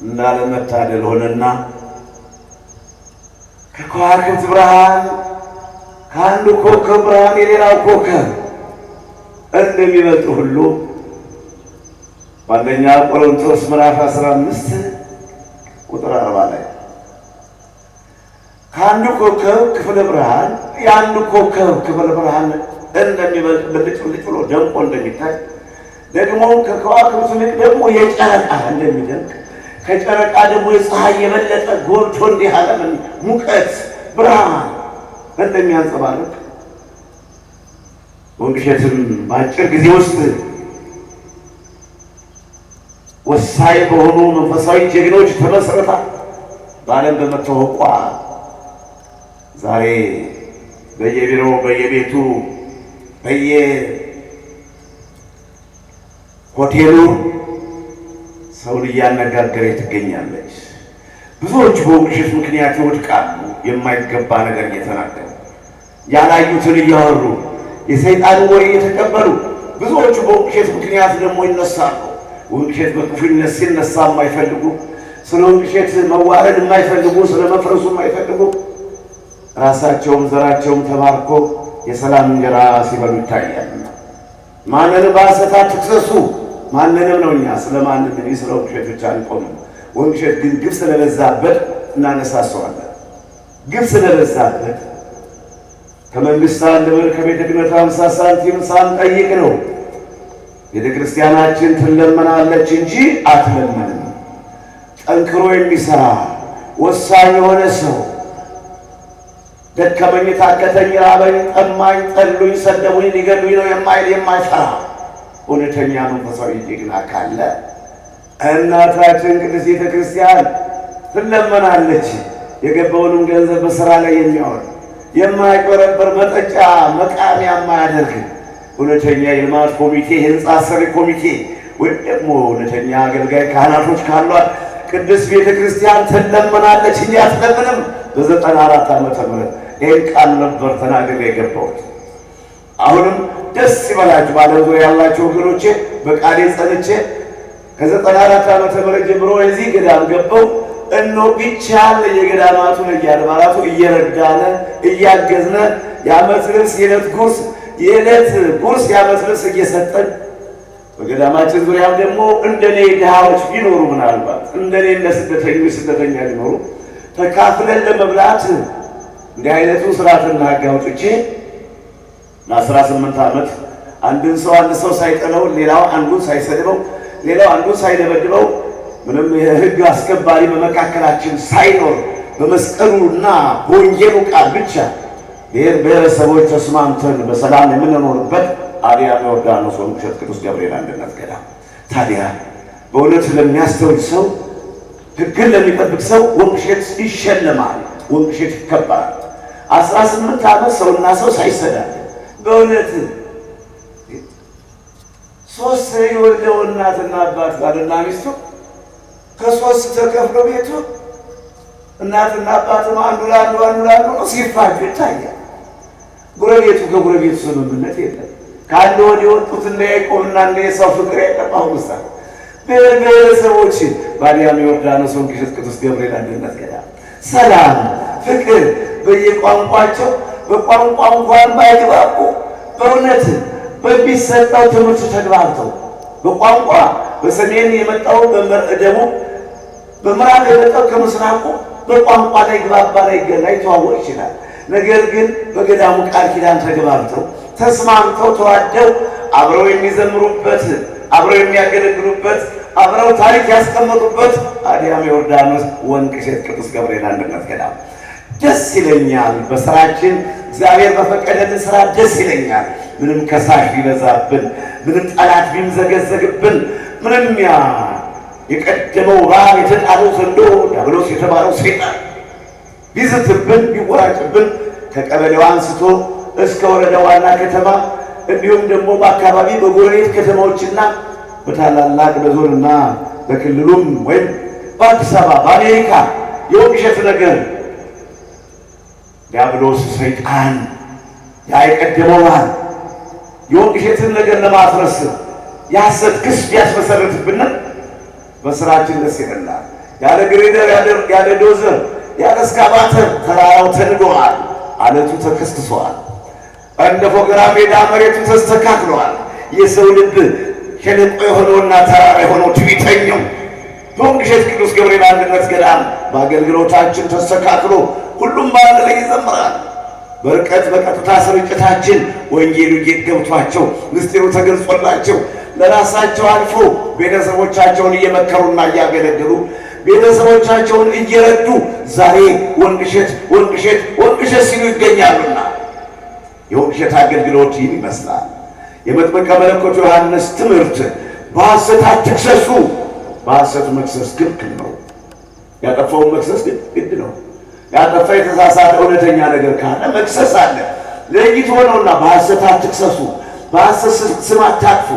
እንዳለመታደል ሆነና ከከዋክብት ብርሃን ከአንዱ ኮከብ ብርሃን የሌላው ኮከብ እንደሚበልጥ ሁሉ በአንደኛ ቆሮንቶስ ምዕራፍ 15 ቁጥር 40 ላይ ከአንዱ ኮከብ ክፍለ ብርሃን የአንዱ ኮከብ ክፍለ ብርሃን እንደሚበልጥ ብልጭ ብልጭ ብሎ ደምቆ እንደሚታይ ደግሞ ከከዋክብት ይልቅ ደግሞ የጨረቃ እንደሚደምቅ ከጨረቃ ደግሞ የፀሐይ የበለጠ ጎልቶ እንዲህ ዓለምን ሙቀት ብርሃን እንደሚያንጸባርቅ ወንቅሸትም በአጭር ጊዜ ውስጥ ወሳኝ በሆኑ መንፈሳዊ ጀግኖች ተመሰረታ በዓለም በመታወቋ ዛሬ በየቢሮው በየቤቱ በየሆቴሉ ሰውን እያነጋገረ ትገኛለች። ብዙዎች በወንቅሸት ምክንያት ይወድቃሉ። የማይገባ ነገር እየተናገሩ ያላዩትን እያወሩ የሰይጣን ወሬ እየተቀበሉ ብዙዎቹ በወንቅሸት ምክንያት ደግሞ ይነሳሉ። ወንቅሸት በክፉነት ሲነሳ የማይፈልጉ ስለ ወንቅሸት መዋረድ የማይፈልጉ ስለ መፍረሱ የማይፈልጉ ራሳቸውም ዘራቸውም ተባርኮ የሰላም እንጀራ ሲበሉ ይታያል። ማንንም በሐሰት አትክሰሱ። ማንንም ነው እኛ ስለማንም ስለ ወንቅሸት ብቻ አንቆምም። ወንሸት ግን ግፍ ስለበዛበት እናነሳሰዋለን። ግፍ ስለበዛበት ከመንግስት አንድ ብር ከቤተ ክህነት 50 ሳንቲም ሳንጠይቅ ነው። ቤተ ክርስቲያናችን ትለመናለች እንጂ አትለመንም። ጠንክሮ የሚሰራ ወሳኝ የሆነ ሰው ደከመኝ፣ ታከተኝ፣ ራበኝ፣ ጠማኝ፣ ጠሉኝ፣ ሰደቡኝ፣ ሊገሉኝ ነው የማይል የማይፈራ እውነተኛ መንፈሳዊ ጀግና ካለ እናታችን ቅድስት ቤተ ክርስቲያን ትለመናለች። የገባውንም ገንዘብ በሥራ ላይ የሚያወር የማይቆረበር መጠጫ መቃሚያ የማያደርግ እውነተኛ የልማት ኮሚቴ፣ የህንፃ ሰሪ ኮሚቴ ወይም ደግሞ እውነተኛ አገልጋይ ካህናቶች ካሏት ቅድስት ቤተ ክርስቲያን ትለመናለች እንጂ አትለምንም። በ94 ዓመተ ምህረት ይህን ቃል ነበር ተናግሬ የገባሁት። አሁንም ደስ ይበላችሁ በዓለም ዙሪያ ያላችሁ ወገኖቼ፣ በቃሌ ጸንቼ ከ94 ዓመተ ምህረት ጀምሮ የዚህ ገዳም ገባው እነሆ ቢቻል የገዳማቱን እያድባራቱ እየረዳነ እያገዝነ የዓመት ልብስ የዕለት ጉርስ የዓመት ልብስ እየሰጠን በገዳማችን ዙሪያም ደግሞ እንደኔ ድሃዎች ቢኖሩ ምናልባት እንደኔ ስደተኛ ሊኖሩ ተካፍለን ለመብላት እንዲህ አይነቱ ስርዓትና ሕግ አውጥቼ ለ18 ዓመት አንድ ሰው ሳይጠለው ሌላው አንዱን ሳይሰድበው ሌላው አንዱን ሳይደበድበው ምንም የሕግ አስከባሪ በመካከላችን ሳይኖር በመስቀሉና በወንጌሉ ቃል ብቻ ብሔር ብሔረሰቦች ተስማምተን በሰላም የምንኖርበት አርያም ዮርዳኖስ ወንቅሸት ቅዱስ ገብርኤል አንድነት ገዳም። ታዲያ በእውነት ለሚያስተውል ሰው ሕግን ለሚጠብቅ ሰው ወንቅሸት ይሸለማል፣ ወንቅሸት ይከበራል። 18 ዓመት ሰውና ሰው ሳይሰዳል በእውነት 3 የወለደው እናትና አባት ባልና ሚስቱ ከ3 ተከፍሎ ቤቱ እናትና አባትም አንዱ ለአንዱ ነው ሲፋጁ ይታያል። ጎረቤቱ ከጎረቤቱ ስምምነት የለም። ከአንድ ወዲህ የወጡት እንደ ያዕቆብና እንደ ኤሳው ፍቅር የጠባው ውሳ ብሔረሰቦች በአርያም ዮርዳኖስ ወንቅሸት ቅዱስ ገብርኤል አንድነት ገዳም ሰላም፣ ፍቅር በየቋንቋቸው በቋንቋ እንኳን ባይግባቡ በእውነት በሚሰጠው ትምህርት ተግባብተው በቋንቋ በሰሜን የመጣው በደቡብ በምዕራብ የመጣው ከምስራቁ በቋንቋ ላይ ግባባ ላይ ይተዋወቅ ይችላል። ነገር ግን በገዳሙ ቃል ኪዳን ተግባብተው ተስማምተው ተዋደው አብረው የሚዘምሩበት አብረው የሚያገለግሉበት አብረው ታሪክ ያስቀመጡበት አርያም ዮርዳኖስ ወንቅሸት ቅዱስ ገብርኤል አንድነት ገዳም ደስ ይለኛል። በስራችን እግዚአብሔር በፈቀደልን ስራ ደስ ይለኛል። ምንም ከሳሽ ቢበዛብን፣ ምንም ጠላት ቢምዘገዘግብን፣ ምንም የቀደመው እባብ የተጣለው ዘንዶ ዲያብሎስ የተባለው ሰይጣን ቢዝትብን ቢወራጭብን ከቀበሌው አንስቶ እስከ ወረዳ ዋና ከተማ እንዲሁም ደግሞ በአካባቢ በጎረቤት ከተማዎችና በታላላቅ በዞንና በክልሉም ወይም በአዲስ አበባ በአሜሪካ የወንቅሸት ነገር ዲያብሎስ ሰይጣን የቀደመው የወንቅሸትን ነገር ለማፍረስ የሐሰት ክስ ቢያስመሰርትብን በስራችን ደስ ይለናል። ያለ ግሬደር ያለ ዶዘር ያለ እስካቫተር ተራራው ተንዷል፣ አለቱ ተከስክሷል፣ እንደ ፎገራ ሜዳ መሬቱ ተስተካክሏል። የሰው ልብ ሸለቆ የሆነውና ተራራ የሆነው ትዕቢተኛው በወንቅሸት ቅዱስ ገብርኤል አንድነት ገዳም በአገልግሎታችን ተስተካክሎ ሁሉም በአንድ ላይ ይዘምራል። በርቀት በቀጥታ ስርጭታችን ወንጌሉ ገብቷቸው ምስጢሩ ተገልጾላቸው ለራሳቸው አልፎ ቤተሰቦቻቸውን እየመከሩና እያገለገሉ ቤተሰቦቻቸውን እየረዱ ዛሬ ወንቅሸት ሲሉ ይገኛሉና የወንቅሸት አገልግሎት ይህን ይመስላል። የመጥምቀ መለኮት ዮሐንስ ትምህርት በሐሰት አትክሰሱ፣ በሐሰት መክሰስ ክልክል ነው። ያጠፋውን መክሰስ ግድ ነው። ያጠፋ የተሳሳተ እውነተኛ ነገር ካለ መክሰስ አለ። ለይቶ ነውና በሐሰት አትክሰሱ፣ በሐሰት ስም አታጥፉ።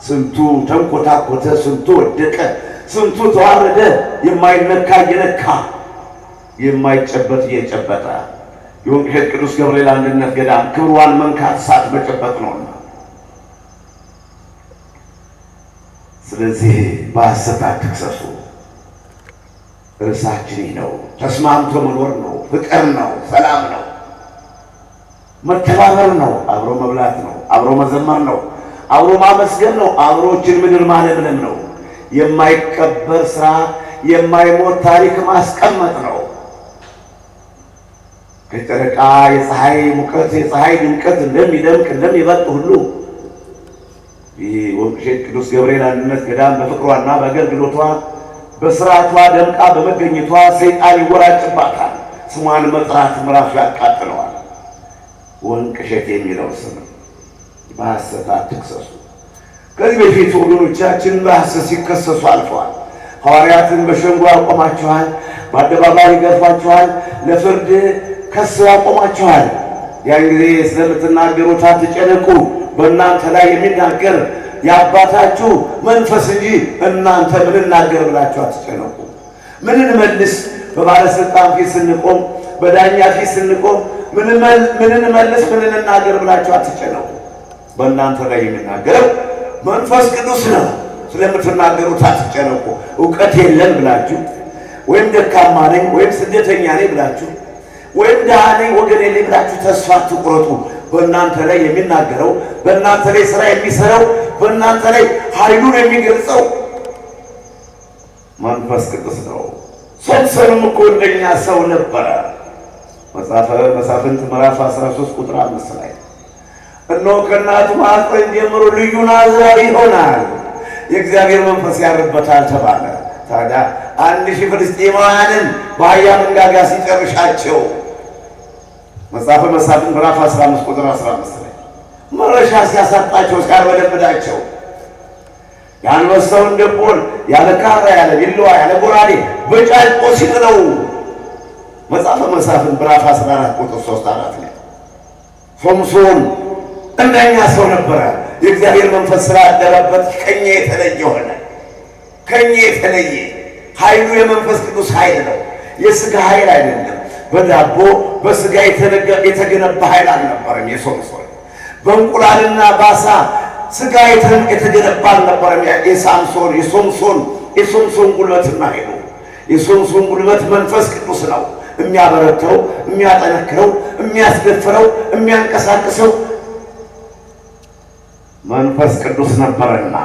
ስንቱ ተንኮታኮተ፣ ስንቱ ወደቀ፣ ስንቱ ተዋረደ። የማይነካ እየነካ የማይጨበጥ እየጨበጠ የወንቅሸት ቅዱስ ገብርኤል አንድነት ገዳም ክብሯን መንካት ሳት መጨበጥ ነውና፣ ስለዚህ በሐሰት አትክሰሱ። ርዕሳችን ይህ ነው። ተስማምቶ መኖር ነው፣ ፍቅር ነው፣ ሰላም ነው፣ መተባበር ነው፣ አብሮ መብላት ነው፣ አብሮ መዘመር ነው፣ አብሮ ማመስገን ነው፣ አብሮችን ምድር ማለምለም ነው። የማይቀበር ስራ የማይሞት ታሪክ ማስቀመጥ ነው። ከጨረቃ የፀሐይ ሙቀት የፀሐይ ድምቀት እንደሚደምቅ እንደሚበልጥ ሁሉ ይህ ወንቅሸት ቅዱስ ገብርኤል አንድነት ገዳም በፍቅሯና በአገልግሎቷ በስርዓቷ ደምቃ በመገኘቷ ሰይጣን ይወራጭባታል። ስሟን መጥራት ምራፍ ያቃጥለዋል። ወንቅሸት የሚለው ስም በሐሰት አትክሰሱ። ከዚህ በፊት ወገኖቻችን በሐሰት ሲከሰሱ አልፈዋል። ሐዋርያትን በሸንጎ ያቆማችኋል፣ በአደባባይ ይገርፏችኋል፣ ለፍርድ ከሰው ያቆማችኋል። ያን ጊዜ ስለምትናገሩት አትጨነቁ። በእናንተ ላይ የሚናገር የአባታችሁ መንፈስ እንጂ እናንተ ምን እናገር ብላችሁ አትጨነቁ። ምን እንመልስ? በባለስልጣን ፊት ስንቆም፣ በዳኛ ፊት ስንቆም ምን እንመልስ? ምን እንናገር ብላችሁ አትጨነቁ። በእናንተ ላይ የሚናገረው መንፈስ ቅዱስ ነው። ስለምትናገሩት አትጨነቁ። እውቀት የለም ብላችሁ ወይም ደካማ ነኝ ወይም ስደተኛ ነኝ ብላችሁ ወይም ድሃ ነኝ ወገን የለኝ ብላችሁ ተስፋ አትቁረጡ። በእናንተ ላይ የሚናገረው በእናንተ ላይ ስራ የሚሰራው በእናንተ ላይ ኃይሉን የሚገልጸው መንፈስ ቅዱስ ነው። ሶምሶንም እኮ እንደኛ ሰው ነበረ። መጽሐፈ መሳፍንት ምዕራፍ 13 ቁጥር 5 ላይ እነሆ ከእናቱ ማኅፀን ጀምሮ ልዩ ናዝራዊ ይሆናል፣ የእግዚአብሔር መንፈስ ያርበታል ተባለ። ታዲያ 1000 ፍልስጤማውያንን በአህያ መንጋጋ ሲጨርሻቸው መጽሐፈ መሳፍንት ምዕራፍ 15 ቁጥር 15 ላይ መረሻ ሲያሳጣቸው ሲያርበደብዳቸው የአንበሳውን ደቦል ያለ ካራ ያለ ቢላዋ ያለ ጎራዴ በጫልቆ ሲጥለው መጽሐፈ መሳፍንት ምዕራፍ 14 ቁጥር 3-4 ላይ ሶምሶን እንደኛ ሰው ነበረ። የእግዚአብሔር መንፈስ ስላደረበት ከኛ የተለየ ሆነ። ከኛ የተለየ ኃይሉ የመንፈስ ቅዱስ ኃይል ነው፣ የሥጋ ኃይል አይደለም። በዳቦ በሥጋ የተገነባ ኃይል አልነበረም። የሶምሶን በእንቁላልና ባሳ ሥጋ የተገነባ አልነበረም። የሶምሶን ጉልበትና ኃይሉ የሶምሶን ጉልበት መንፈስ ቅዱስ ነው። የሚያበረተው፣ የሚያጠነክረው፣ የሚያስደፍረው፣ የሚያንቀሳቅሰው መንፈስ ቅዱስ ነበረና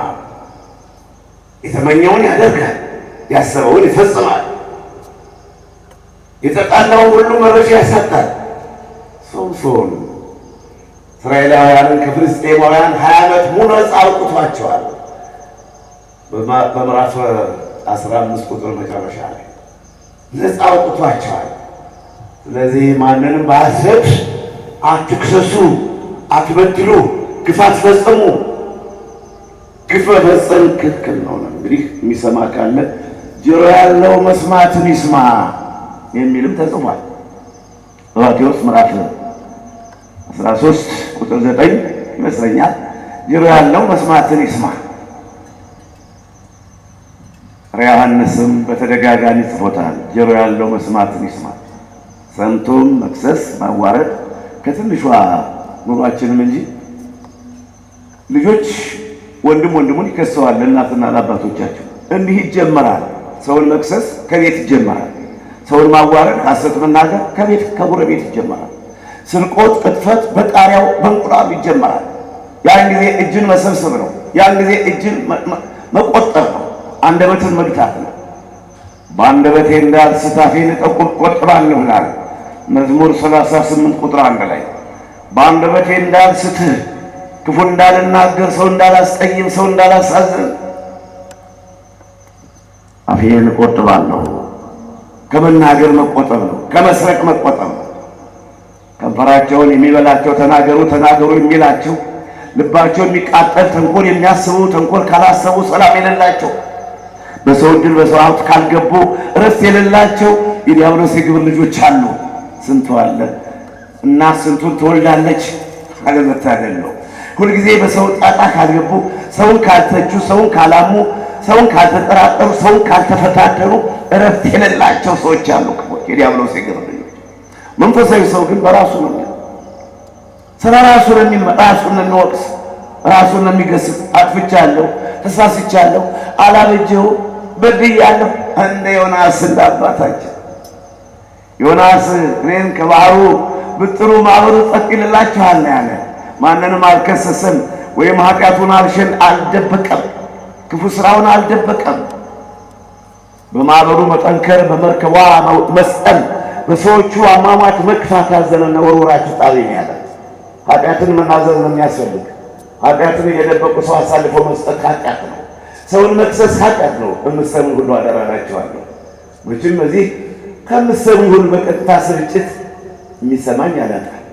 የተመኘውን ያደርጋል፣ ያሰበውን ይፈጽማል፣ የተጣላውን ሁሉ መረጃ ያሳጣል። ሶምሶን እስራኤላውያንን ከፍልስጤማውያን 20 ዓመት ሙሉ ነፃ አውጥቷቸዋል። በምዕራፍ 15 ቁጥር መጨረሻ ላይ ነፃ አውጥቷቸዋል። ስለዚህ ማንንም በሐሰት አትክሰሱ፣ አትበድሉ፣ ግፍ አትፈጽሙ። ግፍ መፈጸም ክልክል ነው። እንግዲህ የሚሰማ ካለ ጆሮ ያለው መስማትን ይስማ የሚልም ተጽፏል። ማቴዎስ ምዕራፍ 13 ቁጥር 9 ይመስለኛል። ጆሮ ያለው መስማትን ይስማ። ዮሐንስም በተደጋጋሚ ጽፎታል። ጆሮ ያለው መስማትን ይስማ። ሰምቶም መክሰስ ማዋረድ ከትንሿ ኑሯችንም እንጂ ልጆች ወንድም ወንድሙን ይከሰዋል ለእናትና ለአባቶቻቸው። እንዲህ ይጀመራል። ሰውን መክሰስ ከቤት ይጀመራል። ሰውን ማዋረድ፣ ሐሰት መናገር ከቤት ከጎረቤት ይጀመራል። ስርቆት፣ ቅጥፈት በጣሪያው በእንቁላሉ ይጀመራል። ያን ጊዜ እጅን መሰብሰብ ነው። ያን ጊዜ እጅን መቆጠብ ነው። አንደበትን መግታት ነው። በአንደበቴ እንዳልስት አፌን እቆጥባለሁ ይላል መዝሙር 38 ቁጥር 1 ላይ። በአንደበቴ እንዳልስት ክፉ እንዳልናገር፣ ሰው እንዳላስቀይም፣ ሰው እንዳላሳዝን አፌን እቆጥባለሁ። ከመናገር መቆጠብ ነው። ከመስረቅ መቆጠብ ነው። ከንፈራቸውን የሚበላቸው ተናገሩ ተናገሩ የሚላቸው ልባቸው የሚቃጠል ተንኮል የሚያስቡ ተንኮል ካላሰቡ ሰላም የሌላቸው በሰው ዕድል በሰው ሀብት ካልገቡ እረፍት የሌላቸው የዲያብሎስ የግብር ልጆች አሉ። ስንቱ አለ እና ስንቱን ትወልዳለች። አለመታደል ነው። ሁልጊዜ በሰው ጣጣ ካልገቡ፣ ሰውን ካልተቹ፣ ሰውን ካላሙ፣ ሰውን ካልተጠራጠሩ፣ ሰውን ካልተፈታተኑ እረፍት የሌላቸው ሰዎች አሉ። የዲያብሎስ የግብር ልጆች። መንፈሳዊ ሰው ግን በራሱ ነው። ስለ ራሱ ነው ራሱን ነው የሚወቅስ፣ ራሱን ነው የሚገስጽ። አጥፍቻለሁ፣ ተሳስቻለሁ፣ አላበጀሁም፣ በድያለሁ። እንደ ዮናስ እንደ አባታችን ዮናስ እኔን ከባህሩ ብጥሩ ማዕበሉ ጸጥ ይልላችኋል ነው ያለ። ማንንም አልከሰሰም ወይም ኃጢአቱን አልደበቀም፣ ክፉ ስራውን አልደበቀም። በማዕበሉ መጠንከር፣ በመርከቧ መስጠም፣ በሰዎቹ አሟሟት መክፋት ያዘነና ወርውራችሁ ጣሉኝ ያለ። ኃጢአትን መናዘዝ ነው የሚያስፈልግ። ኃጢአትን የደበቁ ሰው አሳልፎ መስጠት ኃጢአት ነው። ሰውን መክሰስ ኃጢአት ነው። እምትሰሙ ሁሉ አደራላችኋለሁ። መቼም እዚህ ከምትሰሙ ሁሉ በቀጥታ ስርጭት የሚሰማኝ አላጣም፣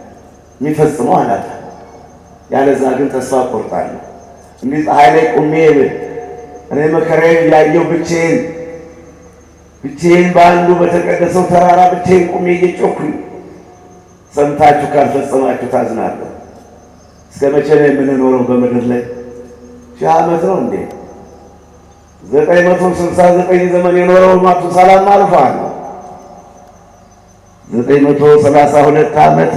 የሚፈጽመው አላጣም። ያለዛ ግን ተስፋ ቆርጣለሁ። እንዲህ ፀሐይ ላይ ቁሜ እኔ መከራዬን እያየሁ ብቻዬን በአንዱ በተቀደሰው ተራራ ብቻዬን ቁሜ እየጮኩኝ ሰምታችሁ ካልፈጸማችሁ ታዝናለሁ። እስከ መቼ ነው የምንኖረው በምድር ላይ? 1000 ዓመት ነው እንዴ? 969 ዘመን የኖረው ማቱሳላም አልፏል። 932 ዓመት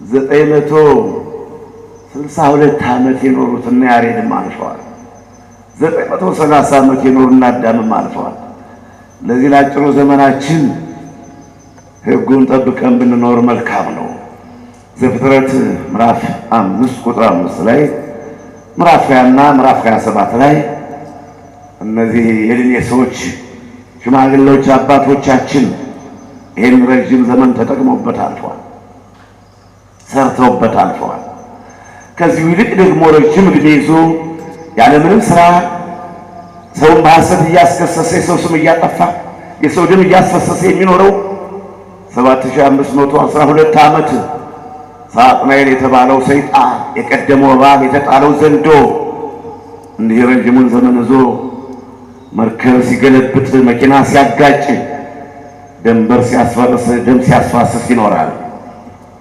962 ዓመት የኖሩትና ያሬድም አልፈዋል። 930 ዓመት የኖሩና አዳምም አልፈዋል። ለዚህ ላጭሩ ዘመናችን ሕጉን ጠብቀን ብንኖር መልካም ነው። ዘፍጥረት ምዕራፍ 5 ቁጥር 5 ላይ ምዕራፍ 20 እና ምዕራፍ 27 ላይ እነዚህ የድኔ ሰዎች ሽማግሌዎች አባቶቻችን ይህን ረጅም ዘመን ተጠቅሞበት አልፈዋል፣ ሰርተውበት አልፈዋል። ከዚህ ይልቅ ደግሞ ረጅም ዕድሜ ይዞ ያለምንም ስራ ሰውን በሐሰት እያስከሰሰ የሰው ስም እያጠፋ የሰው ደም እያስፈሰሰ የሚኖረው 7512 ዓመት ሳጥናኤል የተባለው ሰይጣን የቀደመው እባብ የተጣለው ዘንዶ እንዲህ ረጅሙን ዘመን ይዞ መርከብ ሲገለብጥ፣ መኪና ሲያጋጭ፣ ደንበር ሲያስፈርስ፣ ደም ሲያስፋስስ ይኖራል።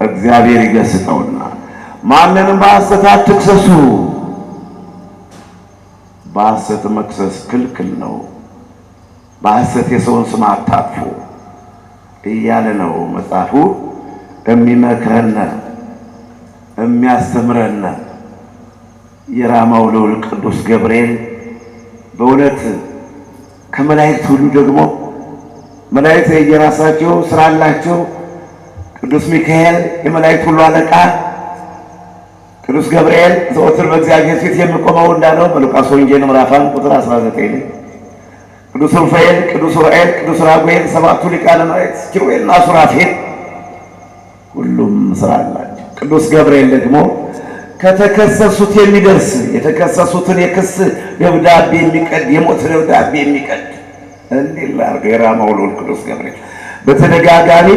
እግዚአብሔር ይገስጠውና ማንንም በሐሰት አትክሰሱ፣ በሐሰት መክሰስ ክልክል ነው፣ በሐሰት የሰውን ስም አታጥፉ እያለ ነው መጽሐፉ የሚመክረን የሚያስተምረን። የራማው ልዑል ቅዱስ ገብርኤል በእውነት ከመላእክት ሁሉ ደግሞ መላእክት የየራሳቸው ስራ አላቸው። ቅዱስ ሚካኤል የመላእክት ሁሉ አለቃ፣ ቅዱስ ገብርኤል ዘወትር በእግዚአብሔር ፊት የሚቆመው እንዳለው በሉቃስ ወንጌል ምዕራፍ 1 ቁጥር 19 ላይ ቅዱስ ሩፋኤል፣ ቅዱስ ኡራኤል፣ ቅዱስ ራጉኤል፣ ሰባቱ ሊቃነ መላእክት ኪሩቤልና ሱራፌል ሁሉም ስራ አላቸው። ቅዱስ ገብርኤል ደግሞ ከተከሰሱት የሚደርስ የተከሰሱትን የክስ ደብዳቤ የሚቀድ የሞት ደብዳቤ የሚቀድ እንዲህ ላድርግ። የራማው ልዑል ቅዱስ ገብርኤል በተደጋጋሚ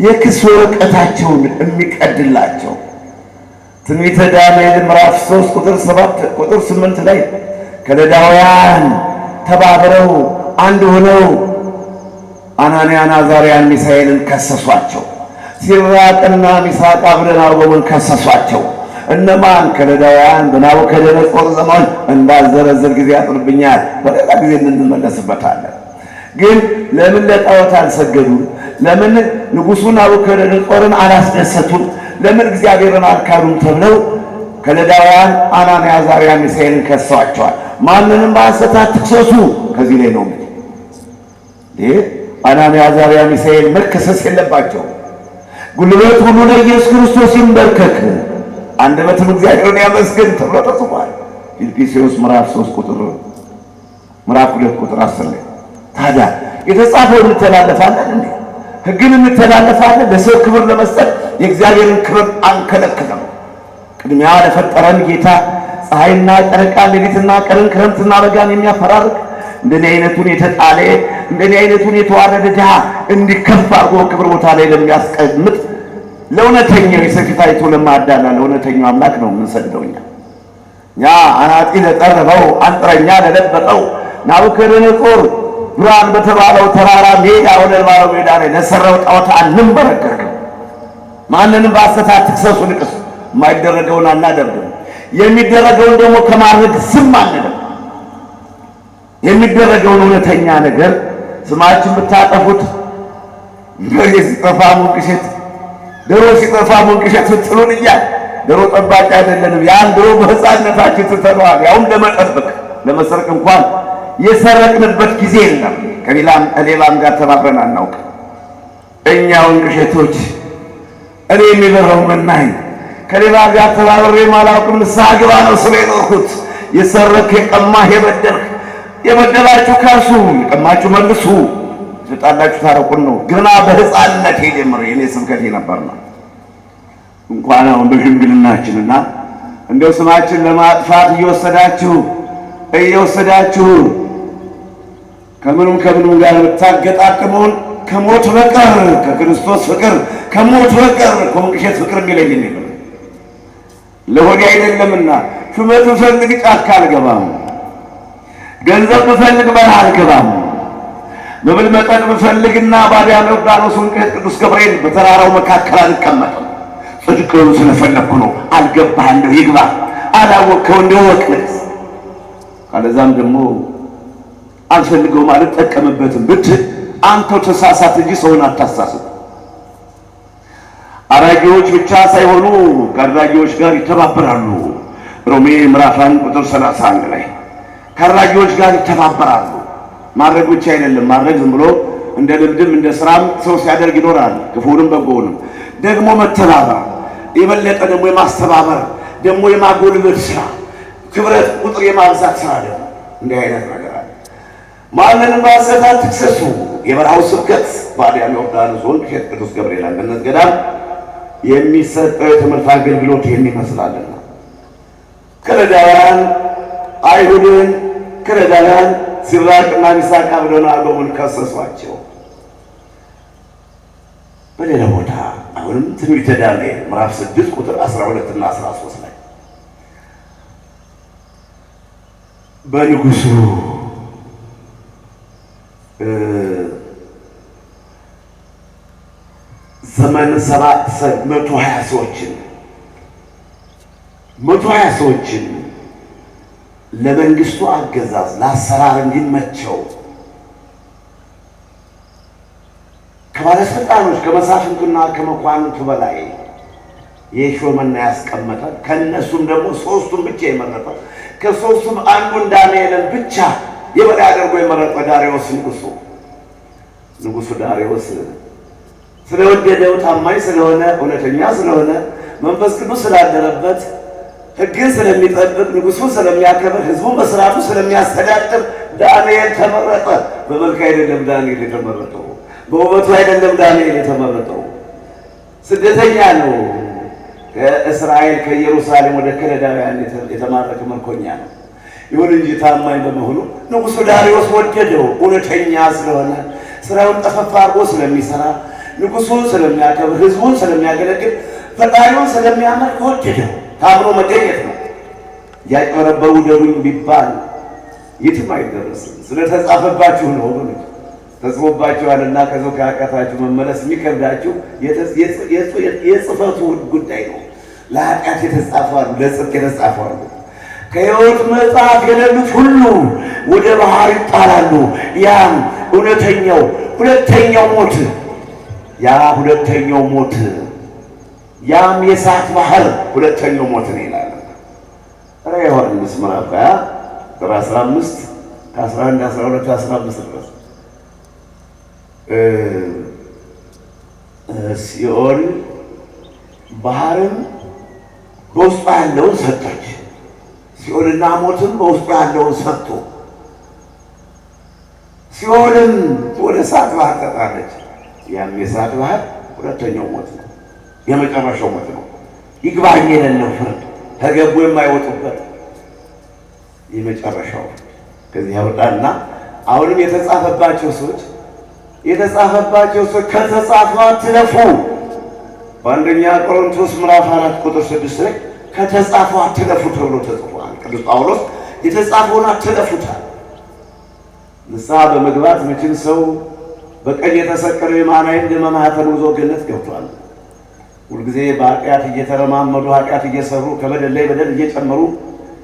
የክስ ወረቀታቸውን የሚቀድላቸው ትንቢተ ዳንኤል ምዕራፍ 3 ቁጥር 7 ቁጥር 8 ላይ ከለዳውያን ተባብረው አንድ ሆነው አናንያን አዛርያን ሚሳኤልን ከሰሷቸው። ሲራቅና ሚሳቅ አብደናጎን ከሰሷቸው። እነማን? ከለዳውያን በናቡከደነፆር ዘመን እንዳልዘረዝር ጊዜ ያጥርብኛል፣ በሌላ ጊዜ እንመለስበታለን። ግን ለምን ለጣዖት አልሰገዱም? ለምን ንጉሡ ናቡከደነፆርን አላስደሰቱም? ለምን እግዚአብሔርን አልካዱም? ተብለው ከለዳውያን አናንያ አዛርያ ሚሳኤልን ከሰዋቸዋል። ማንንም በሐሰት አትክሰሱ። ከዚህ ላይ ነው እንግዲህ አናንያ አዛርያ ሚሳኤል መከሰስ የለባቸው። ጉልበት ሁሉ ለኢየሱስ ክርስቶስ ይንበርከክ፣ አንደበትም እግዚአብሔርን ያመስግን ተብሎ ተጽፏል። ፊልጵስዩስ ምዕራፍ 2 ቁጥር 10 ላይ። ታዲያ የተጻፈው እንተላለፋለን እንዴ? ሕግን እንተላለፋለን? ለሰው ክብር ለመስጠት የእግዚአብሔርን ክብር አንከለክለም። ቅድሚያ ለፈጠረን ጌታ ፀሐይና ጨረቃ ሌሊትና ቀንን ክረምትና በጋን የሚያፈራርቅ እንደኔ አይነቱን የተጣለ እንደኔ አይነቱን የተዋረደ ድሃ እንዲከፍ አድርጎ ክብር ቦታ ላይ ለሚያስቀምጥ ለእውነተኛው የሰፊት አይቶ ለማዳላ ለእውነተኛው አምላክ ነው የምንሰግደው። እኛ አናጢ ለጠረበው አንጥረኛ ለለበጠው ናቡከደነፆር ዱራን በተባለው ተራራ ሜዳ ወደ ባለው ሜዳ ላይ ለሰራው ጣዖት አንንበረከክም። ማንንም በሐሰት አትክሰሱ፣ ንቅሱ። የማይደረገውን አናደርግም፣ የሚደረገውን ደግሞ ከማድረግ ዝም አንልም። የሚደረገውን እውነተኛ ነገር ስማችን ብታጠፉት በሬ ሲጠፋ ሙንቅሸት፣ ዶሮ ሲጠፋ ሙንቅሸት ብትሉን እያል ዶሮ ጠባቂ አይደለንም። ያን ዶሮ በሕፃንነታችን ትተነዋል። ያውም ለመጠበቅ ለመስረቅ እንኳን የሰረቅንበት ጊዜ የለም። ከሌባም ጋር ተባብረን አናውቅም። እኛ ወንቅሸቶች እኔ የሚበረው መናኝ ከሌባ ጋር ተባብሬ አላውቅም። ንስሐ ግባ ነው ስለ የኖርኩት። የሰረክ የቀማህ የበደላችሁ ካሱ፣ የቀማችሁ መልሱ፣ የተጣላችሁ ታረቁን ነው። ገና በሕፃንነት ጀምሮ የኔ ስብከት ነበርና እንኳን አሁን በሽምግልናችንና እንደው ስማችን ለማጥፋት እየወሰዳችሁ ከምንም ጋር የምታገጣጥመውን ከሞት በቀር ከክርስቶስ ፍቅር ከሞት በቀር ከሞቅሸት ፍቅር የሚለየን የለም። ለሆዴ አይደለምና ሹመት ብፈልግ ጫካ አልገባም፣ ገንዘብ ብፈልግ በረሃ አልገባም፣ መብል መጠጥ ብፈልግና ባዲያ ዮርዳኖስን ቅዱስ ገብርኤል በተራራው መካከል አልቀመጥም። ጽድቅን ስለፈለግኩ ነው። አልገባህ እንደው ይግባ፣ አላወቅከው እንደው ወቅት ካለዛም ደግሞ አልፈልገውም አልጠቀምበትም ብትል አንተው ተሳሳት እንጂ ሰውን አታሳስብ። አራጊዎች ብቻ ሳይሆኑ ከአራጊዎች ጋር ይተባበራሉ። ሮሜ ምዕራፍ 1 ቁጥር 31 ላይ ከአራጊዎች ጋር ይተባበራሉ። ማድረግ ብቻ አይደለም። ማድረግ ዝም ብሎ እንደ ልምድም እንደ ስራም ሰው ሲያደርግ ይኖራል። ክፉንም በጎንም ደግሞ መተባበር፣ የበለጠ ደግሞ የማስተባበር ደግሞ የማጎልበት ስራ፣ ክብረት ቁጥር የማብዛት ስራ ደግሞ እንዲህ አይነት ነገር አለ። ማንንም በሐሰት አትክሰሱ። የበረሃው ስብከት ባዲያ ዮርዳኖስ ወንቅሸት ቅዱስ ገብርኤል አንድነት ገዳም የሚሰጠው የትምህርት አገልግሎት ይህን ይመስላልና ከለዳውያን አይሁድን ከለዳውያን ሲራቅና ሚሳቅ ብለው አርገውን ከሰሷቸው። በሌላ ቦታ አሁንም ትንቢተ ዳንኤል ምዕራፍ 6 ቁጥር 12 እና 13 ላይ በንጉሱ ዘመን 120 ሰዎችን ለመንግስቱ አገዛዝ ለአሰራር እንዲመቸው ከባለስልጣኖች ከመሳፍንቱና ከመኳንንቱ በላይ የሾመና ያስቀመጠ ከነሱም ደግሞ ሶስቱን ብቻ የመረጠ ከሶስቱም አንዱን ዳንኤልን ብቻ የበላይ አድርጎ የመረጠ ዳርዮስ ንጉሱ ዳርዮስ ስለወደደው ታማኝ ስለሆነ እውነተኛ ስለሆነ መንፈስ ቅዱስ ስላደረበት ሕግን ስለሚጠብቅ ንጉሱን ስለሚያከብር ሕዝቡን በስርዓቱ ስለሚያስተዳድር ዳንኤል ተመረጠ። በመልክ አይደለም ዳንኤል የተመረጠው፣ በውበቱ አይደለም ዳንኤል የተመረጠው። ስደተኛ ነው። ከእስራኤል ከኢየሩሳሌም ወደ ከለዳውያን የተማረከ ምርኮኛ ነው። ይሁን እንጂ ታማኝ በመሆኑ ንጉሱ ዳርዮስ ወደደው። እውነተኛ ስለሆነ ስራውን ጠፈፍ አድርጎ ስለሚሰራ ንጉሱን ስለሚያከብር ሕዝቡን ስለሚያገለግል ፈጣሪውን ስለሚያመልክ ወደደው። ታምሮ መገኘት ነው። ያቀረበው ደሩኝ ቢባል የትም አይደረስም። ስለተጻፈባችሁ ነው ወገኖች፣ ተጽፎባችኋልና ከሰው ከኃጢአታችሁ መመለስ የሚከብዳችሁ የጽፈቱ ጉዳይ ነው። ለኃጢአት የተጻፉ አሉ፣ ለጽድቅ የተጻፉ አሉ። ከሕይወት መጽሐፍ የሌሉት ሁሉ ወደ ባህር ይጣላሉ። ያም እውነተኛው ሁለተኛው ሞት ያም የእሳት ባህር ሁለተኛው ሞት ነው ይላል። ዮሐንስ ምዕራፍ 20 15 ከ11 12 15 ድረስ ሲኦል ባህርም በውስጡ ያለውን ሰጠች። ሲኦልና ሞትም በውስጡ ያለውን ሰጥቶ ሲኦልም ወደ እሳት ባህር ተጣለች። ያም የእሳት ባህር ሁለተኛው ሞት ነው፣ የመጨረሻው ሞት ነው። ይግባኝ የሌለው ፍርድ፣ ተገቡ የማይወጡበት የመጨረሻው ከዚህ ያወጣና አሁንም የተጻፈባቸው ሰዎች ከተጻፈው አትለፉ። በአንደኛ ቆሮንቶስ ምዕራፍ 4 ቁጥር 6 ላይ ከተጻፈው አትለፉ ተብሎ ተጽፏል። ቅዱስ ጳውሎስ የተጻፈውን አትለፉታል። ንስሐ በመግባት መቼም ሰው በቀኝ የተሰቀለው የማናይን ለማማተር ይዞ ገነት ገብቷል። ሁልጊዜ በኃጢአት እየተረማመዱ ኃጢአት እየሰሩ ከበደል ላይ በደል እየጨመሩ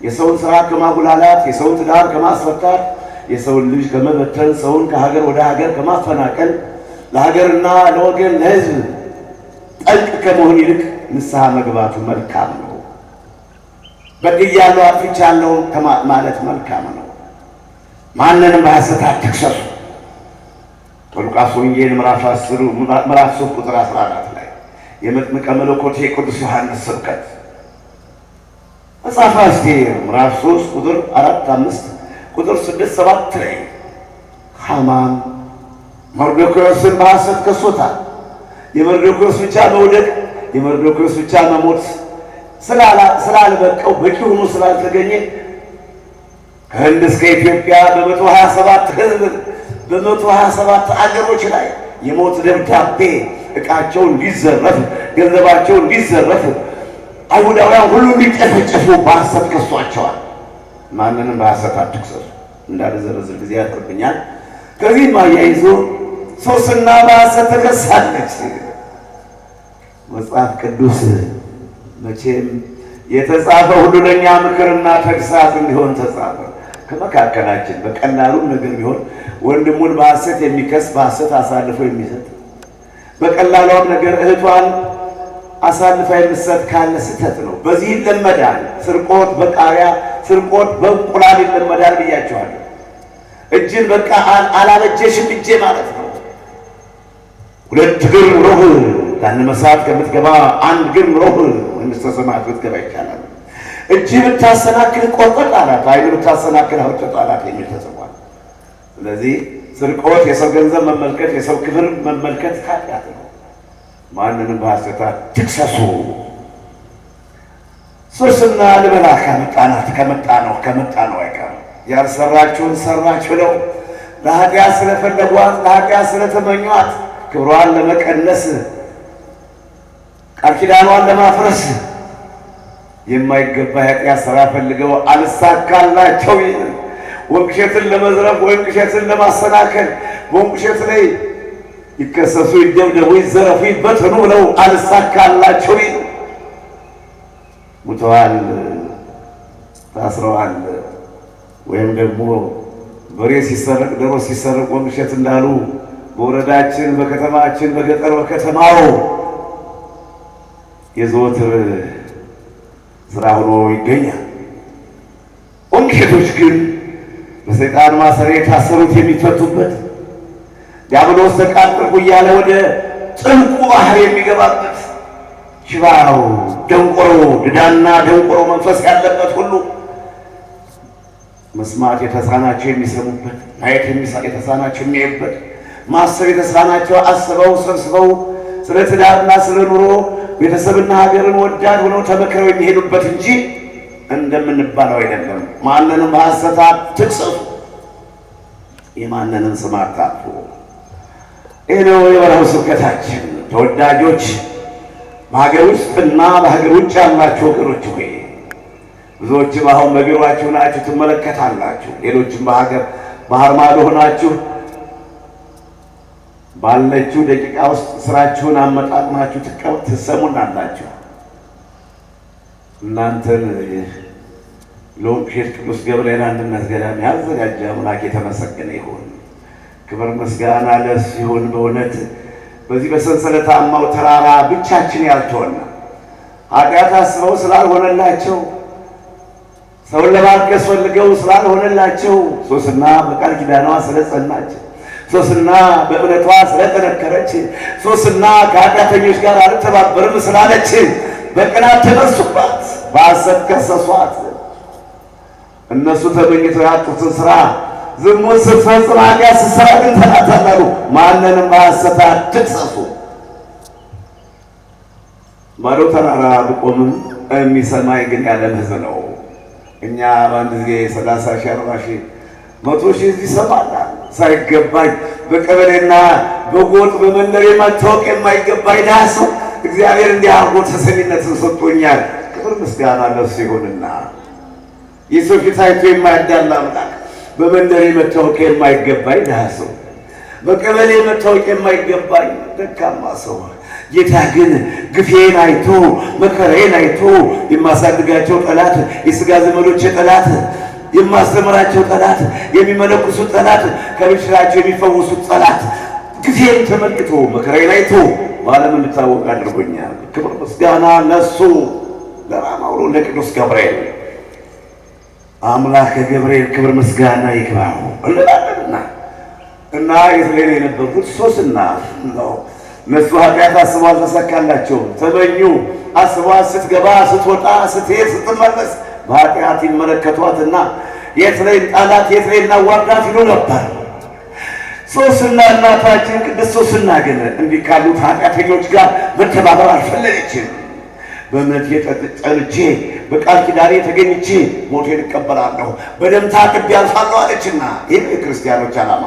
የሰውን ስራ ከማጉላላት የሰውን ትዳር ከማስፈታት የሰውን ልጅ ከመበተን ሰውን ከሀገር ወደ ሀገር ከማፈናቀል ለሀገርና ለወገን ለሕዝብ ጠንቅ ከመሆን ይልቅ ንስሐ መግባቱ መልካም ነው። በድያለሁ አጥፍቻለሁ ማለት መልካም ነው። ማንንም በሐሰት አትክሰሱ። ሉቃስ ወንጌል ምዕራፍ 3 ቁጥር 14 ላይ የመጥምቀ መለኮት የቅዱስ ዮሐንስ ስብከት መጽሐፈ አስቴር ምዕራፍ 3 ቁጥር 4፣ 5 ቁጥር 6፣ 7 ላይ ሐማን መርዶክዮስን በሐሰት ከሶታል። የመርዶክዮስ ብቻ መውደቅ፣ የመርዶክዮስ ብቻ መሞት ስላልበቀው በቂ ሆኖ ስላልተገኘ ከህንድ እስከ ኢትዮጵያ በ127 ህዝብ በ127 አገሮች ላይ የሞት ደብዳቤ ዕቃቸው እንዲዘረፍ፣ ገንዘባቸው እንዲዘረፍ፣ አይሁዳውያን ሁሉ እንዲጨፈጨፉ በሐሰት ከሷቸዋል። ማንንም በሐሰት አትክሰሱ እንዳልዘረዝር ጊዜ ያጥርብኛል። ከዚህም አያይዞ ሶስና በሐሰት ተከሳለች። መጽሐፍ ቅዱስ መቼም የተጻፈ ሁሉ ለእኛ ምክርና ተግሳጽ እንዲሆን ተጻፈ። ከመካከላችን በቀላሉም ነገር ቢሆን ወንድሙን በሐሰት የሚከስ በሐሰት አሳልፎ የሚሰጥ በቀላሏም ነገር እህቷን አሳልፋ የምትሰጥ ካለ ስህተት ነው። በዚህ ይለመዳል። ስርቆት በቃሪያ ስርቆት በእንቁላል ይለመዳል ብያቸዋለሁ። እጅን በቃ አላበጀሽም እጄ ማለት ነው። ሁለት እግር ኖሮህ ገሃነመ እሳት ከምትገባ አንድ እግር ኖሮህ መንግሥተ ሰማያት ብትገባ ይቻላል። እጅ ብታሰናክል ቆርጠህ ጣላት፣ ዓይን ብታሰናክል አውጥተህ ጣላት የሚል ተጽፏል። ስለዚህ ስርቆት የሰው ገንዘብ መመልከት፣ የሰው ክብር መመልከት ኃጢአት ነው። ማንንም በሐሰት አትክሰሱ። ሶስና ልበላ ከመጣ ነው አይቀርም። ያልሰራችሁን ሰራች ብለው ለኃጢአት ስለፈለጓት ለኃጢአት ስለተመኟት ክብሯን ለመቀነስ ቃል ኪዳኗን ለማፍረስ የማይገባ ኃጢአት ሥራ ፈልገው አልሳካላቸው። ወንቅሸትን ለመዝረፍ ወንቅሸትን ለማሰናከል በወንቅሸት ላይ ይከሰሱ፣ ይደብደቡ፣ ይዘረፉ፣ ይበተኑ ብለው አልሳካላቸው። ሙተዋል፣ ታስረዋል። ወይም ደግሞ በሬ ሲሰረቅ ዶሮ ሲሰረቅ ወንቅሸት እንዳሉ በወረዳችን በከተማችን በገጠር በከተማው የዘወትር ስራ ሆኖ ይገኛል። ወንቅሸቶች ግን በሰይጣን ማሰሪያ የታሰሩት የሚፈቱበት ዲያብሎስ ተቃጠልኩ እያለ ወደ ጥልቁ ባህር የሚገባበት ሽባው ደንቆሮ ድዳና ደንቆሮ መንፈስ ያለበት ሁሉ መስማት የተሳናቸው የሚሰሙበት፣ ማየት የተሳናቸው የሚያዩበት፣ ማሰብ የተሳናቸው አስበው ሰብስበው ስለ ትዳርና ስለ ኑሮ ቤተሰብና ሀገርን ወዳድ ሆነው ተመክረው የሚሄዱበት እንጂ እንደምንባለው አይደለም። ማንንም በሐሰት አትክሰሱ፣ የማንንም ስም አታጥፉ። ይህ ነው የበረሃው ስብከታችን። ተወዳጆች፣ በሀገር ውስጥና በሀገር ውጭ ያላችሁ ወገኖች ሆይ ብዙዎችም አሁን በቢሮአችሁ ናችሁ ትመለከታላችሁ። ሌሎችም ባህር ማዶ ሆናችሁ ባለችው ደቂቃ ውስጥ ስራችሁን አመጣጥናችሁ ትሰሙናላችሁ። እናንተን ለወንቅሸት ቅዱስ ገብርኤል አንድነት ገዳም ያዘጋጀ አምላክ የተመሰገነ ይሁን። ክብር ምስጋና ለእሱ ይሁን። በእውነት በዚህ በሰንሰለታማው ተራራ ብቻችን ያልተወና ኃጢአት አስበው ስላልሆነላቸው ሰውን ለማርከስ ፈልገው ስላልሆነላቸው ሶስና በቃል ኪዳኗ ስለጸናች፣ ሶስና በእምነቷ ስለጠነከረች፣ ሶስና ከኃጢአተኞች ጋር አልተባበርም ስላለች በቅናት ተነሱባት፣ በሐሰት ከሰሷት። እነሱ ተመኝተው ያጡትን ስራ ዝሙት ስትፈጽም ኃጢአት ስትሰራ ግን ተናታላሉ። ማንንም በሐሰት አትክሰሱ። ባዶ ተራራ ብቆምም የሚሰማኝ ግን ያለን ሕዝብ ነው። እኛ በአንድ ጊዜ 30 ሺህ 40 ሺህ 100 ሺህ እዚህ ይሰማናል። ሳይገባኝ በቀበሌና በጎጥ በመንደር መታወቅ የማይገባኝ ድሃ ሰው እግዚአብሔር እንዲህ አድርጎ ተሰሚነትን ሰጥቶኛል። ክብር ምስጋና ለእሱ ይሁንና የሰው ፊት አይቶ የማያዳላ አምላክ በመንደር መታወቅ የማይገባኝ ድሃ ሰው፣ በቀበሌ መታወቅ የማይገባኝ ደካማ ሰው ጌታ ግን ግፌን አይቶ መከራዬን አይቶ የማሳድጋቸው ጠላት፣ የሥጋ ዘመዶቼ ጠላት፣ የማስተምራቸው ጠላት፣ የሚመለኩሱት ጠላት፣ ከበሽታቸው የሚፈውሱት ጠላት ግፌን ተመልክቶ መከራዬን አይቶ በዓለም እንድታወቅ አድርጎኛል። ክብር ምስጋና ለእሱ ለራማው ለቅዱስ ገብርኤል አምላክ ገብርኤል ክብር ምስጋና ይግባው እንላለንና እና የትሌለ የነበሩት ሶስና ነው። እነሱ ኃጢአት አስበዋል፣ ተሳካላቸው። ተመኙ፣ አስበዋል። ስትገባ ስትወጣ ስትሄድ ስትመለስ በኃጢአት ይመለከቷትና የት ላይ ጣላት የት ላይ እናዋርዳት ይሉ ነበር። ሶስና እናታችን ቅድስት ሶስና ግን እንዲህ ካሉት ኃጢአተኞች ጋር መተባበር አልፈለገችም። በእምነት ጸንቼ በቃል ኪዳኔ ተገኝቼ ሞቴን እቀበላለሁ በደም ታጥቤ አልፋለሁ አለችና ይህ የክርስቲያኖች ዓላማ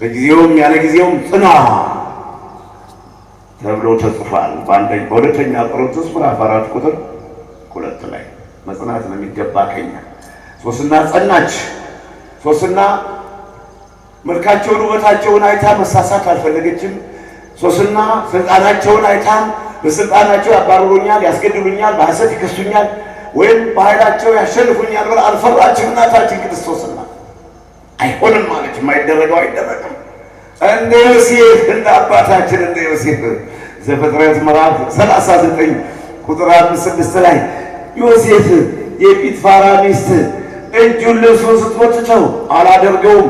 በጊዜውም ያለ ጊዜውም ጽና ተብሎ ተጽፏል። በሁለተኛ ቆሮንቶስ ምዕራፍ 4 ቁጥር 2 ላይ መጽናት ነው የሚገባ ከኛ። ሶስና ጸናች። ሶስና መልካቸውን ውበታቸውን አይታ መሳሳት አልፈለገችም። ሶስና ስልጣናቸውን አይታ በስልጣናቸው ያባርሩኛል፣ ያስገድሉኛል፣ በሐሰት ይከሱኛል ወይም በኃይላቸው ያሸንፉኛል ብላ አልፈራችም። እናታችን ቅድስት ሶስና አይሆንም ማለች። የማይደረገው አይደረግም። እንደ ዮሴፍ እንደ አባታችን እንደ ዮሴፍ ዘፍጥረት ምዕራፍ 39 ቁጥር 5-6 ላይ ዮሴፍ የጲጥፋራ ሚስት እጁን ልብሱን ስትወጥተው አላደርገውም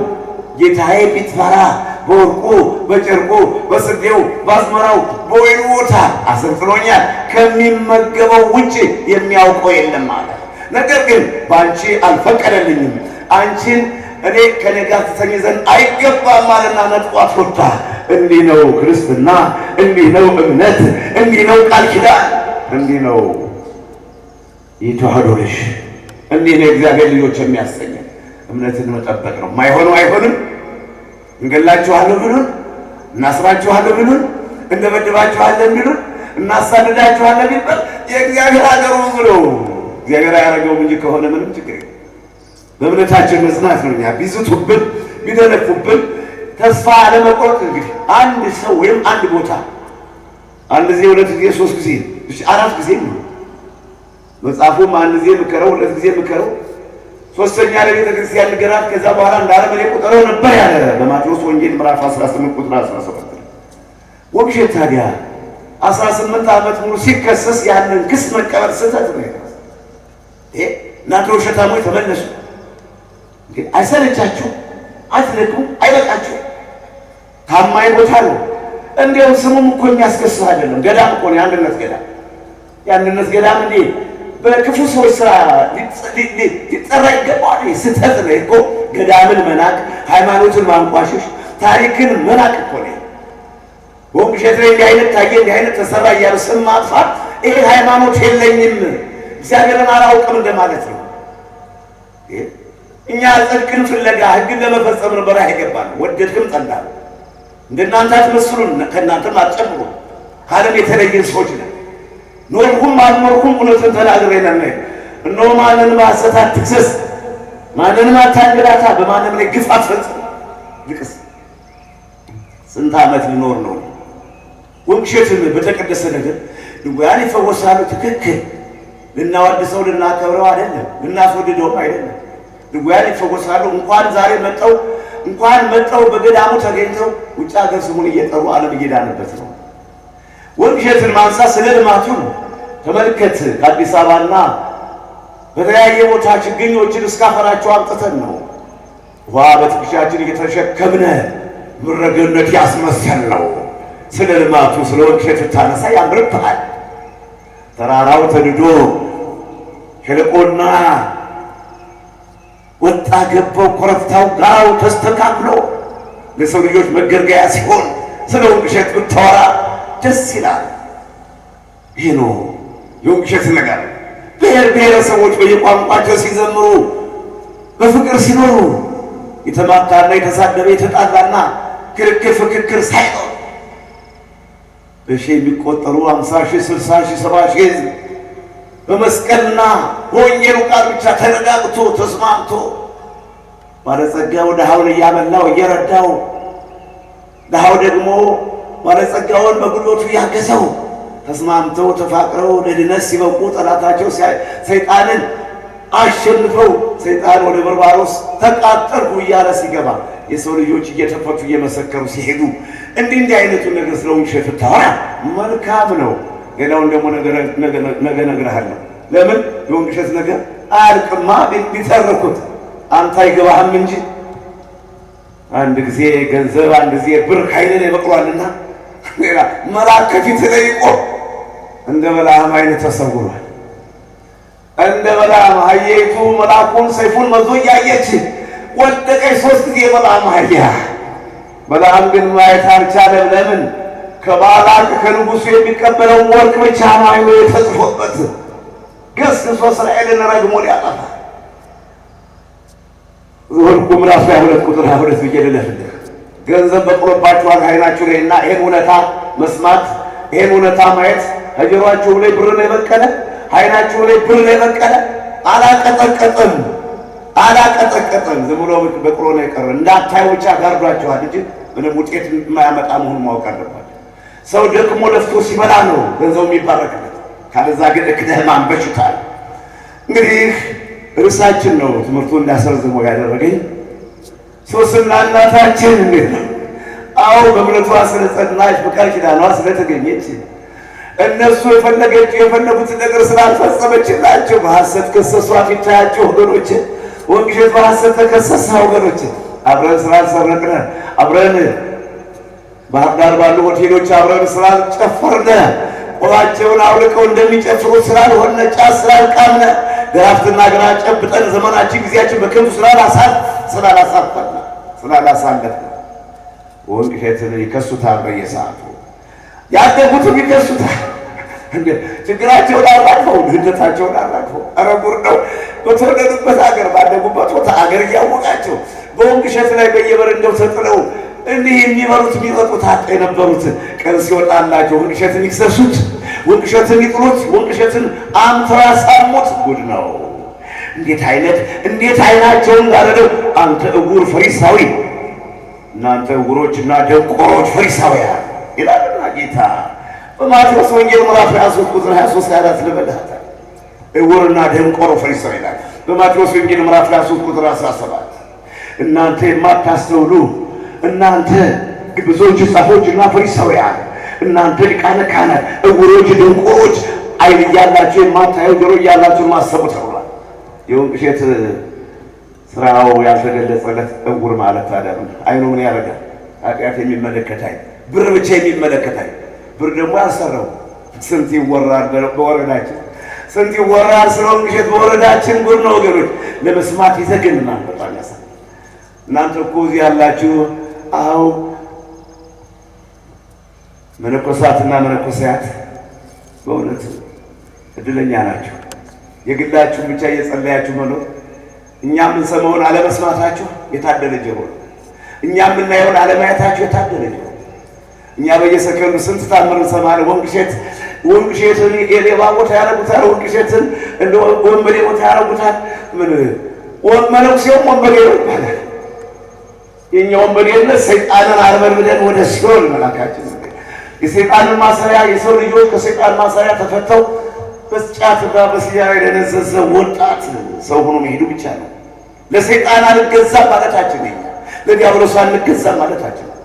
ጌታዬ ጲጥፋራ በወርቁ በጨርቁ በስንዴው በአዝመራው በወይኑ ቦታ አሰልጥኖኛል፣ ከሚመገበው ውጭ የሚያውቀው የለም አለ። ነገር ግን በአንቺ አልፈቀደልኝም፣ አንቺን እኔ ከኔ ጋር ትተኝ ዘንድ አይገባም አለና ነጥቋት ወጣ። እንዲህ ነው ክርስትና፣ እንዲህ ነው እምነት፣ እንዲህ ነው ቃል ኪዳን፣ እንዲህ ነው የተዋህዶ ልጅ፣ እንዲህ ነው እግዚአብሔር ልጆች የሚያሰኘን። እምነትን መጠበቅ ነው። ማይሆነው አይሆንም። እንገላችኋለን ብሉን፣ እናስራችኋለን ብሉን፣ እንደበድባችኋለን ብሉን፣ እናሳድዳችኋለን ቢባል የእግዚአብሔር ሀገሩ ብዙ ነው። እግዚአብሔር ያደረገው እንጂ ከሆነ ምንም ችግር የለም። በእምነታችን መጽናት ነው። እኛ ቢዝቱብን ቢደነፉብን ተስፋ አለመቆረጥ። እንግዲህ አንድ ሰው ወይም አንድ ቦታ አንድ ጊዜ 2 ጊዜ 3 ጊዜ 4 ጊዜ ነው መጽሐፉም አንድ ጊዜ ምከረው 2 ጊዜ ምከረው ሶስተኛ ለቤተ ክርስቲያን ንገራት ከዛ በኋላ እንዳለመኔ ቁጠረው ነበር ያለ በማቴዎስ ወንጌል ምዕራፍ 18 ቁጥር 17 ወግሸት ታዲያ 18 ዓመት ሙሉ ሲከሰስ ያንን ክስ መቀበል ስህተት ነው። እናንተ ውሸታሞች ተመለሱ። አይሰለቻችሁ? አትነቁም? አይበቃችሁ? ታማኝ ቦታ ነው። እንዲያው ስሙም እኮ የሚያስከስስ አይደለም። ገዳም እኮ ነው። የአንድነት ገዳም የአንድነት ገዳም እንዴ በክፉ ሰዎች ስራ ሊጠራ ይገባዋል። ስህተት ነው እኮ ገዳምን መናቅ፣ ሃይማኖትን ማንቋሸሽ፣ ታሪክን መናቅ እኮ ነው። ወግሸት ላይ እንዲህ አይነት ታየ እንዲህ አይነት ተሰራ እያሉ ስም ማጥፋት ይሄ ሃይማኖት የለኝም እግዚአብሔርን አላውቅም እንደማለት ነው። እኛ ጽድቅን ፍለጋ ሕግን ለመፈጸም ነበር አይገባል። ወደድክም ጠላህ እንደናንተ አትመስሉን፣ ከእናንተም አትጨምሩ። ከዓለም የተለየን ሰዎች ነን። ኖርኩም አልኖርኩም እውነትን ተናግረን ነው። እነሆ ማንንም በሐሰት አትክሰስ፣ ማንንም አታንገላታ፣ በማንም ላይ ግፍ አትፈጽም። ልቅስ ስንት ዓመት ሊኖር ነው? ወግሸትን በተቀደሰ ነገር ድውያን ይፈወሳሉ። ትክክል። ልናወድሰው ልናከብረው አይደለም፣ ልናስወድደውም አይደለም። ድውያን ይፈወሳሉ። እንኳን ዛሬ መጠው በገዳሙ ተገኝተው ውጭ ሀገር ስሙን እየጠሩ ዓለም እየዳነበት ነው። ወግሸትን ማንሳት ስለ ልማቱ ነው። ተመልከት፣ ከአዲስ አበባና በተለያየ ቦታ ችግኞችን እስካፈራቸው አምጥተን ነው ውሃ በትከሻችን እየተሸከምነ ምረገነት ያስመሰል ነው። ስለ ልማቱ ስለ ወግሸት ታነሳ ያምርብሃል። ተራራው ተንዶ ሸለቆና ወጣ ገባው ኮረብታው ጋራው ተስተካክሎ ለሰው ልጆች መገልገያ ሲሆን ስለ ወግሸት ብታወራ ደስ ይላል። ይህ ነው የወግሸት ነገር። ብሔር ብሔረሰቦች በየቋንቋቸው ሲዘምሩ በፍቅር ሲኖሩ የተማታና የተሳደበ የተጣላና ክርክር ፍክክር ሳይኖር በሺህ የሚቆጠሩ 50 ሺህ 60 ሺህ 70 ሺህ ሕዝብ በመስቀልና በወንጌሉ ቃል ብቻ ተረጋግቶ ተስማምቶ ባለጸጋው ድሃውን እያበላው እየረዳው ድሃው ደግሞ ባለጸጋውን በጉልበቱ ያገዘው ተስማምተው ተፋቅረው ለድነት ሲበቁ ጠላታቸው ሰይጣንን አሸንፈው ሰይጣን ወደ በርባሮስ ተቃጠልኩ እያለ ሲገባ የሰው ልጆች እየተፈቱ እየመሰከሩ ሲሄዱ እንዲህ አይነቱ ነገር ስለ ውግሸት ታወራ መልካም ነው። ሌላውን ደግሞ ነገ እነግርሃለሁ። ለምን የውግሸት ነገር አያልቅማ። ቢተርኩት አንተ አይገባህም እንጂ አንድ ጊዜ ገንዘብ አንድ ጊዜ ብር ኃይልን ይበቅሏልና ሌላ መልአክ ከፊት ላይ ቆሞ እንደ በለዓም አይነት ተሰውሯል። እንደ በለዓም አህያይቱ መልአኩን ሰይፉን መዞ እያየች ወደቀች 3 ጊዜ በለዓም አህያ። በለዓም ግን ማየት አልቻለም። ለምን? ከባላቅ ከንጉሱ የሚቀበለውን ወርቅ ብቻ ነው አይኑ የተጽፎበት። ገስግሶ እስራኤልን ረግሞ ሊያጠፋ ዘኍልቍ ምዕራፍ 22 ቁጥር 22 ብዬ ልለፍልህ። ገንዘብ በቅሎባችኋል ዓይናችሁ ላይ እና ይሄን እውነታ መስማት ይሄን እውነታ ማየት ከጆሮአችሁ ላይ ብር ነው የበቀለ ዓይናችሁ ላይ ብር ነው የበቀለ አላቀጠቀጠም ዝም ብሎ በቅሎ ነው የቀረ። እንዳታዩ ብቻ ጋርዷችኋል እንጂ ምንም ውጤት የማያመጣ መሆኑን ማወቅ አለባችሁ። ሰው ደክሞ ለፍቶ ሲበላ ነው ገንዘቡ የሚባረክለት። ካለዛ ግን እክደህ ማንበሽታል። እንግዲህ ርዕሳችን ነው ትምህርቱ እንዳሰርዝመው ያደረገኝ ሶስና እናታችን እንዴት ነው? አዎ በእምነቷ ስለጸናች በቃል ኪዳኗ ስለተገኘች እነሱ የፈለጉትን ነገር ስላልፈጸመችላቸው በሐሰት ከሰሷት። ይታያቸው ወገኖች፣ ወንጌል በሐሰት ተከሰሰ ወገኖች። አብረን ስላልሰረቅነ፣ አብረን ባህር ዳር ባሉ ሆቴሎች አብረን ስላልጨፈርነ፣ ቆባቸውን አውልቀው እንደሚጨፍሩ ስላልሆነ፣ ጫት ስላልቃምነ፣ ድራፍትና ግራ ጨብጠን ዘመናችን ጊዜያችን በከንቱ ስላላሳለፍን ወንጌልን ይከሱታል። በየሰዓቱ ያደጉትም ይከሱታል። ችግራቸውን አራግፈው ድህነታቸውን አራግፈው። ኧረ ጉድ ነው! በተወለዱበት ሀገር ባደጉበት ቦታ ሀገር እያወቃቸው በወንጌል ላይ በየበረንዳው ተጥለው እኒህ የሚበሉት የሚጠጡት አጣ የነበሩትን ቀን ሲወጣላቸው ወንጌልን ይክሰሱት፣ ወንጌልን ይጥሉት፣ ወንጌልን አምተው ያሳሙት። ጉድ ነው! እንዴት አይናቸውን ጋረደው! አንተ እውር ፈሪሳዊ፣ እናንተ እውሮችና ደንቆሮች ፈሪሳውያን ይላልና ጌታ በማቴዎስ ወንጌል ምዕራፍ 23 ቁጥር 23-24 ልበልሃታል። እውርና ደንቆሮ ፈሪሳዊ ይላል በማቴዎስ ወንጌል ምዕራፍ 23 ቁጥር 17። እናንተ የማታስተውሉ እናንተ ግብዞች ጻፎችና ፈሪሳውያን፣ እናንተ ሊቃነ ካህናት፣ እውሮች ደንቆሮች፣ ዓይን እያላችሁ የማታዩ ጆሮ እያላችሁ የማትሰሙ ተብሏል። የወንጌል ስራው ያልተገለጸለት እውር ማለት ታዲያ ዓይኑ ምን ያደርጋል? ኃጢአት የሚመለከት ዓይን፣ ብር ብቻ የሚመለከት ዓይን። ብር ደግሞ ያልሰራው ስንት ይወራል በወረዳችን፣ ስንት ይወራል ስለ ወንጌል በወረዳችን። ጉድ ነው ወገኖች፣ ለመስማት ይዘገንናል። በጣም ያሳዝናል። እናንተ እኮ እዚህ ያላችሁ አዎ መነኮሳትና መነኮሳያት በእውነት እድለኛ ናችሁ። የግላችሁን ብቻ እየጸለያችሁ መኖር፣ እኛ የምንሰማውን አለመስማታችሁ የታደለ ጆሮ፣ እኛ የምናየውን አለማየታችሁ የታደለ ጆሮ። እኛ በየሰከንዱ ስንት ታምር እንሰማለን። ወንጌልን የሌባ ቦታ ያደርጉታል፣ ወንጌልን እንደ ወንበዴ ቦታ ያደርጉታል። ምን መነኩሴውም ወንበዴ ነው ይባላል። የኛ ወንበዴነት ሰይጣንን አርበድብደን ወደ ሲኦል መላካችን። የሰይጣንን ማሰሪያ የሰው ልጆች ከሰይጣን ማሰሪያ ተፈተው በጫትና በሲጋራ የደነዘዘ ወጣት ሰው ሆኖ መሄዱ ብቻ ነው። ለሰይጣን አልገዛም ማለታችን ነው። ለዲያብሎስ አንገዛም ማለታችን ነው።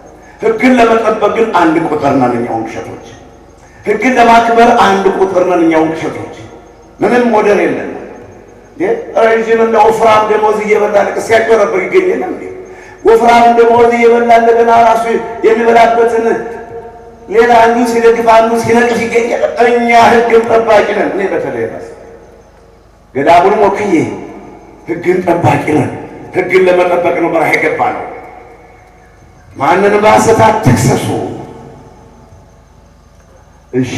ሕግን ለመጠበቅ ግን አንድ ቁጥር ነን እኛ ወንጌላውያን። ሕግን ለማክበር አንድ ቁጥር ነን እኛ ወንጌላውያን። ምንም ሞዴል የለን። ረዥምና ወፍራም ደሞዝ እየበላ ለቅሲያቸው ነበር ይገኛል እንዴ? ወፍራም ደሞዝ እየበላ እንደገና ራሱ የሚበላበትን ሌላ አንዱ ሲደግፍ አንዱ ሲነቅፍ ይገኛል። እኛ ሕግን ጠባቂ ነን። እኔ በተለይ ራስ ገዳሙን ወክዬ ሕግን ጠባቂ ነን። ሕግን ለመጠበቅ ነው በረሃ የገባ ነው። ማንንም በሐሰት አትክሰሱ። እሺ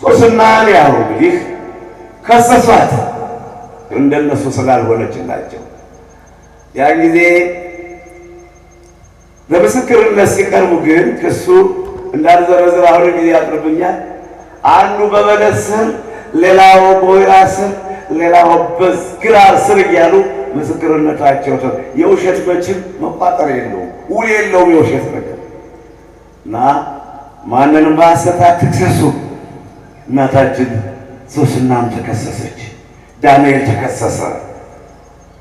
ሶስናን ያው እንግዲህ ከሰሷት እንደነሱ ስላልሆነችላቸው ያን ጊዜ በምስክርነት ሲቀርቡ ግን ክሱ እንዳልዘረዘር አሁን ጊዜ ያጥርብኛል። አንዱ በበለስ ስር፣ ሌላው በወይራ ስር፣ ሌላው በግራር ስር እያሉ ምስክርነታቸው የውሸት መቼም መቋጠር የለውም፣ ውል የለውም የውሸት ነገር እና ማንንም በሐሰት አትክሰሱ። እናታችን ሶስናም ተከሰሰች፣ ዳንኤል ተከሰሰ፣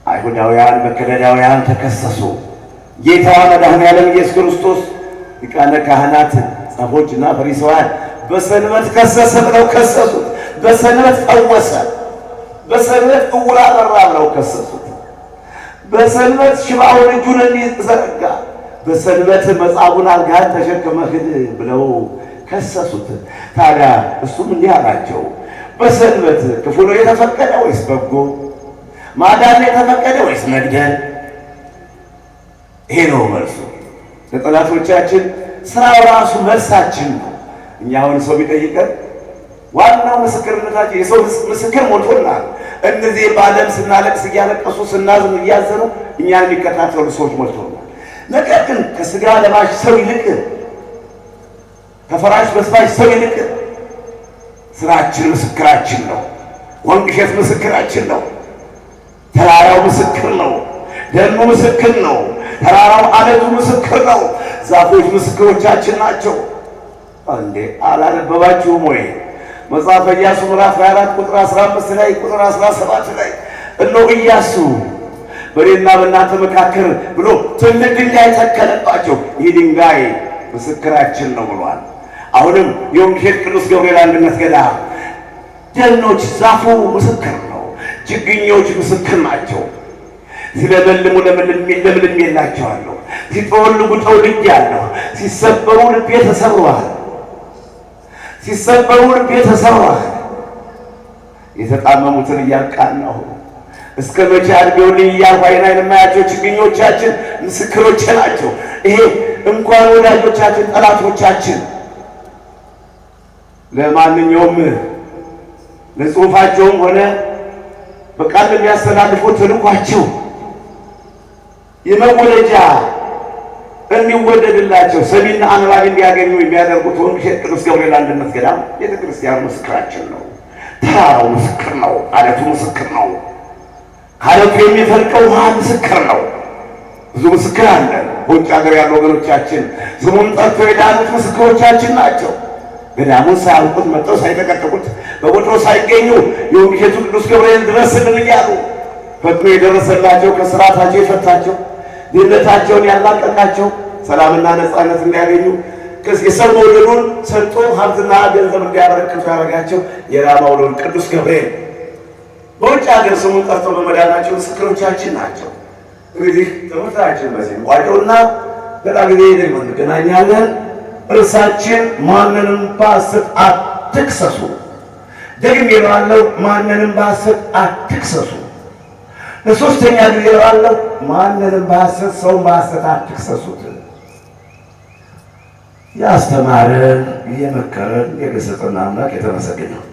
አይሁዳውያን በከለዳውያን ተከሰሱ። ጌታ መድኃኔዓለም ኢየሱስ ክርስቶስ ሊቃነ ካህናት ጻፎችና ፈሪሳውያን በሰንበት ከሰሰ ብለው ከሰሱት። በሰንበት ፈወሰ፣ በሰንበት ዕውር አበራ ብለው ከሰሱት። በሰንበት ሽባውን እጁን እንዲዘረጋ፣ በሰንበት መጻጉዕን አልጋህን ተሸክመህ ሂድ ብለው ከሰሱት። ታዲያ እሱም እንዲህ አላቸው፣ በሰንበት ክፉ ነው የተፈቀደ ወይስ በጎ? ማዳን የተፈቀደ ወይስ መግደል? ይሄ ነው መልሱ። ለጠላቶቻችን ስራው ራሱ መልሳችን ነው። እኛ አሁን ሰው ቢጠይቀን ዋናው ምስክርነታችን የሰው ምስክር ሞልቶናል። እነዚህ በዓለም ስናለቅስ እያለቀሱ ስናዝን እያዘኑ እኛን የሚከታተሉ ሰዎች ሞልቶናል። ነገር ግን ከስጋ ለባሽ ሰው ይልቅ ከፈራሽ በስባሽ ሰው ይልቅ ስራችን ምስክራችን ነው። ወንቅሸት ምስክራችን ነው። ተራራው ምስክር ነው። ደኑ ምስክር ነው። ተራራው አለቱ ምስክር ነው። ዛፎች ምስክሮቻችን ናቸው። እንዴ አላነበባችሁም ወይ? መጽሐፈ ኢያሱ ምዕራፍ 24 ቁጥር 15 ላይ ቁጥር 17 ላይ እነሆ ኢያሱ በእኔና በእናንተ መካከል ብሎ ትልቅ ድንጋይ ተከለባቸው፣ ይህ ድንጋይ ምስክራችን ነው ብሏል። አሁንም የወንቅሸት ቅዱስ ገብርኤል አንድነት ገዳም ደኖች ዛፉ ምስክር ነው። ችግኞች ምስክር ናቸው። ሲለመልሙ ለምልም የላቸዋለሁ፣ ሲጠወልጉ ጠውልጌአለሁ፣ ሲሰበሩ ልቤ ተሰብሯል፣ ሲሰበሩ ልቤ ተሰብሯል። የተጣመሙትን እያቃናሁ እስከ መቼ አድገውልኝ እያልኩ አይን የማያቸው ችግኞቻችን ምስክሮቼ ናቸው። ይሄ እንኳን ወዳጆቻችን ጠላቶቻችን ለማንኛውም ለጽሁፋቸውም ሆነ በቃል የሚያስተላልፉት ተልኳቸው የመወለጃ የሚወደድላቸው ሰሚና አንባቢ እንዲያገኙ የሚያደርጉት ወንቅሸት ቅዱስ ገብርኤል አንድነት ገዳም ቤተክርስቲያኑ ምስክራችን ነው። ተራራው ምስክር ነው። አለቱ ምስክር ነው። ከአለቱ የሚፈልቀው ውሃ ምስክር ነው። ብዙ ምስክር አለ። በውጭ ሀገር ያሉ ወገኖቻችን ስሙን ጠርተው የዳኑት ምስክሮቻችን ናቸው። ገዳሙን ሳያውቁት መጥተው ሳይጠቀጥቁት በቦታው ሳይገኙ የወንቅሸቱ ቅዱስ ገብርኤል ድረስልን እያሉ ፈጥኖ የደረሰላቸው ከስራታቸው የፈታቸው ድህነታቸውን ያላቀቃቸው ሰላምና ነፃነት እንዲያገኙ የሰው መውደዱን ሰጥቶ ሀብትና ገንዘብ እንዲያበረክቱ ያደረጋቸው የራማው ልዑል ቅዱስ ገብርኤል በውጭ ሀገር ስሙን ጠርተው በመዳናቸው ምስክሮቻችን ናቸው። እንግዲህ ትምህርታችን በዚህ ቋጨውና ሌላ ጊዜ ደግሞ እንገናኛለን። እርሳችን ማንንም በሐሰት አትክሰሱ። ደግሜ እላለሁ፣ ማንንም በሐሰት አትክሰሱ። ለሶስተኛ ጊዜ እላለሁ፣ ማንንም በሐሰት ሰውን በሐሰት አትክሰሱት። ያስተማረን የመከረን የገሰጸን አምላክ የተመሰገነ ነው።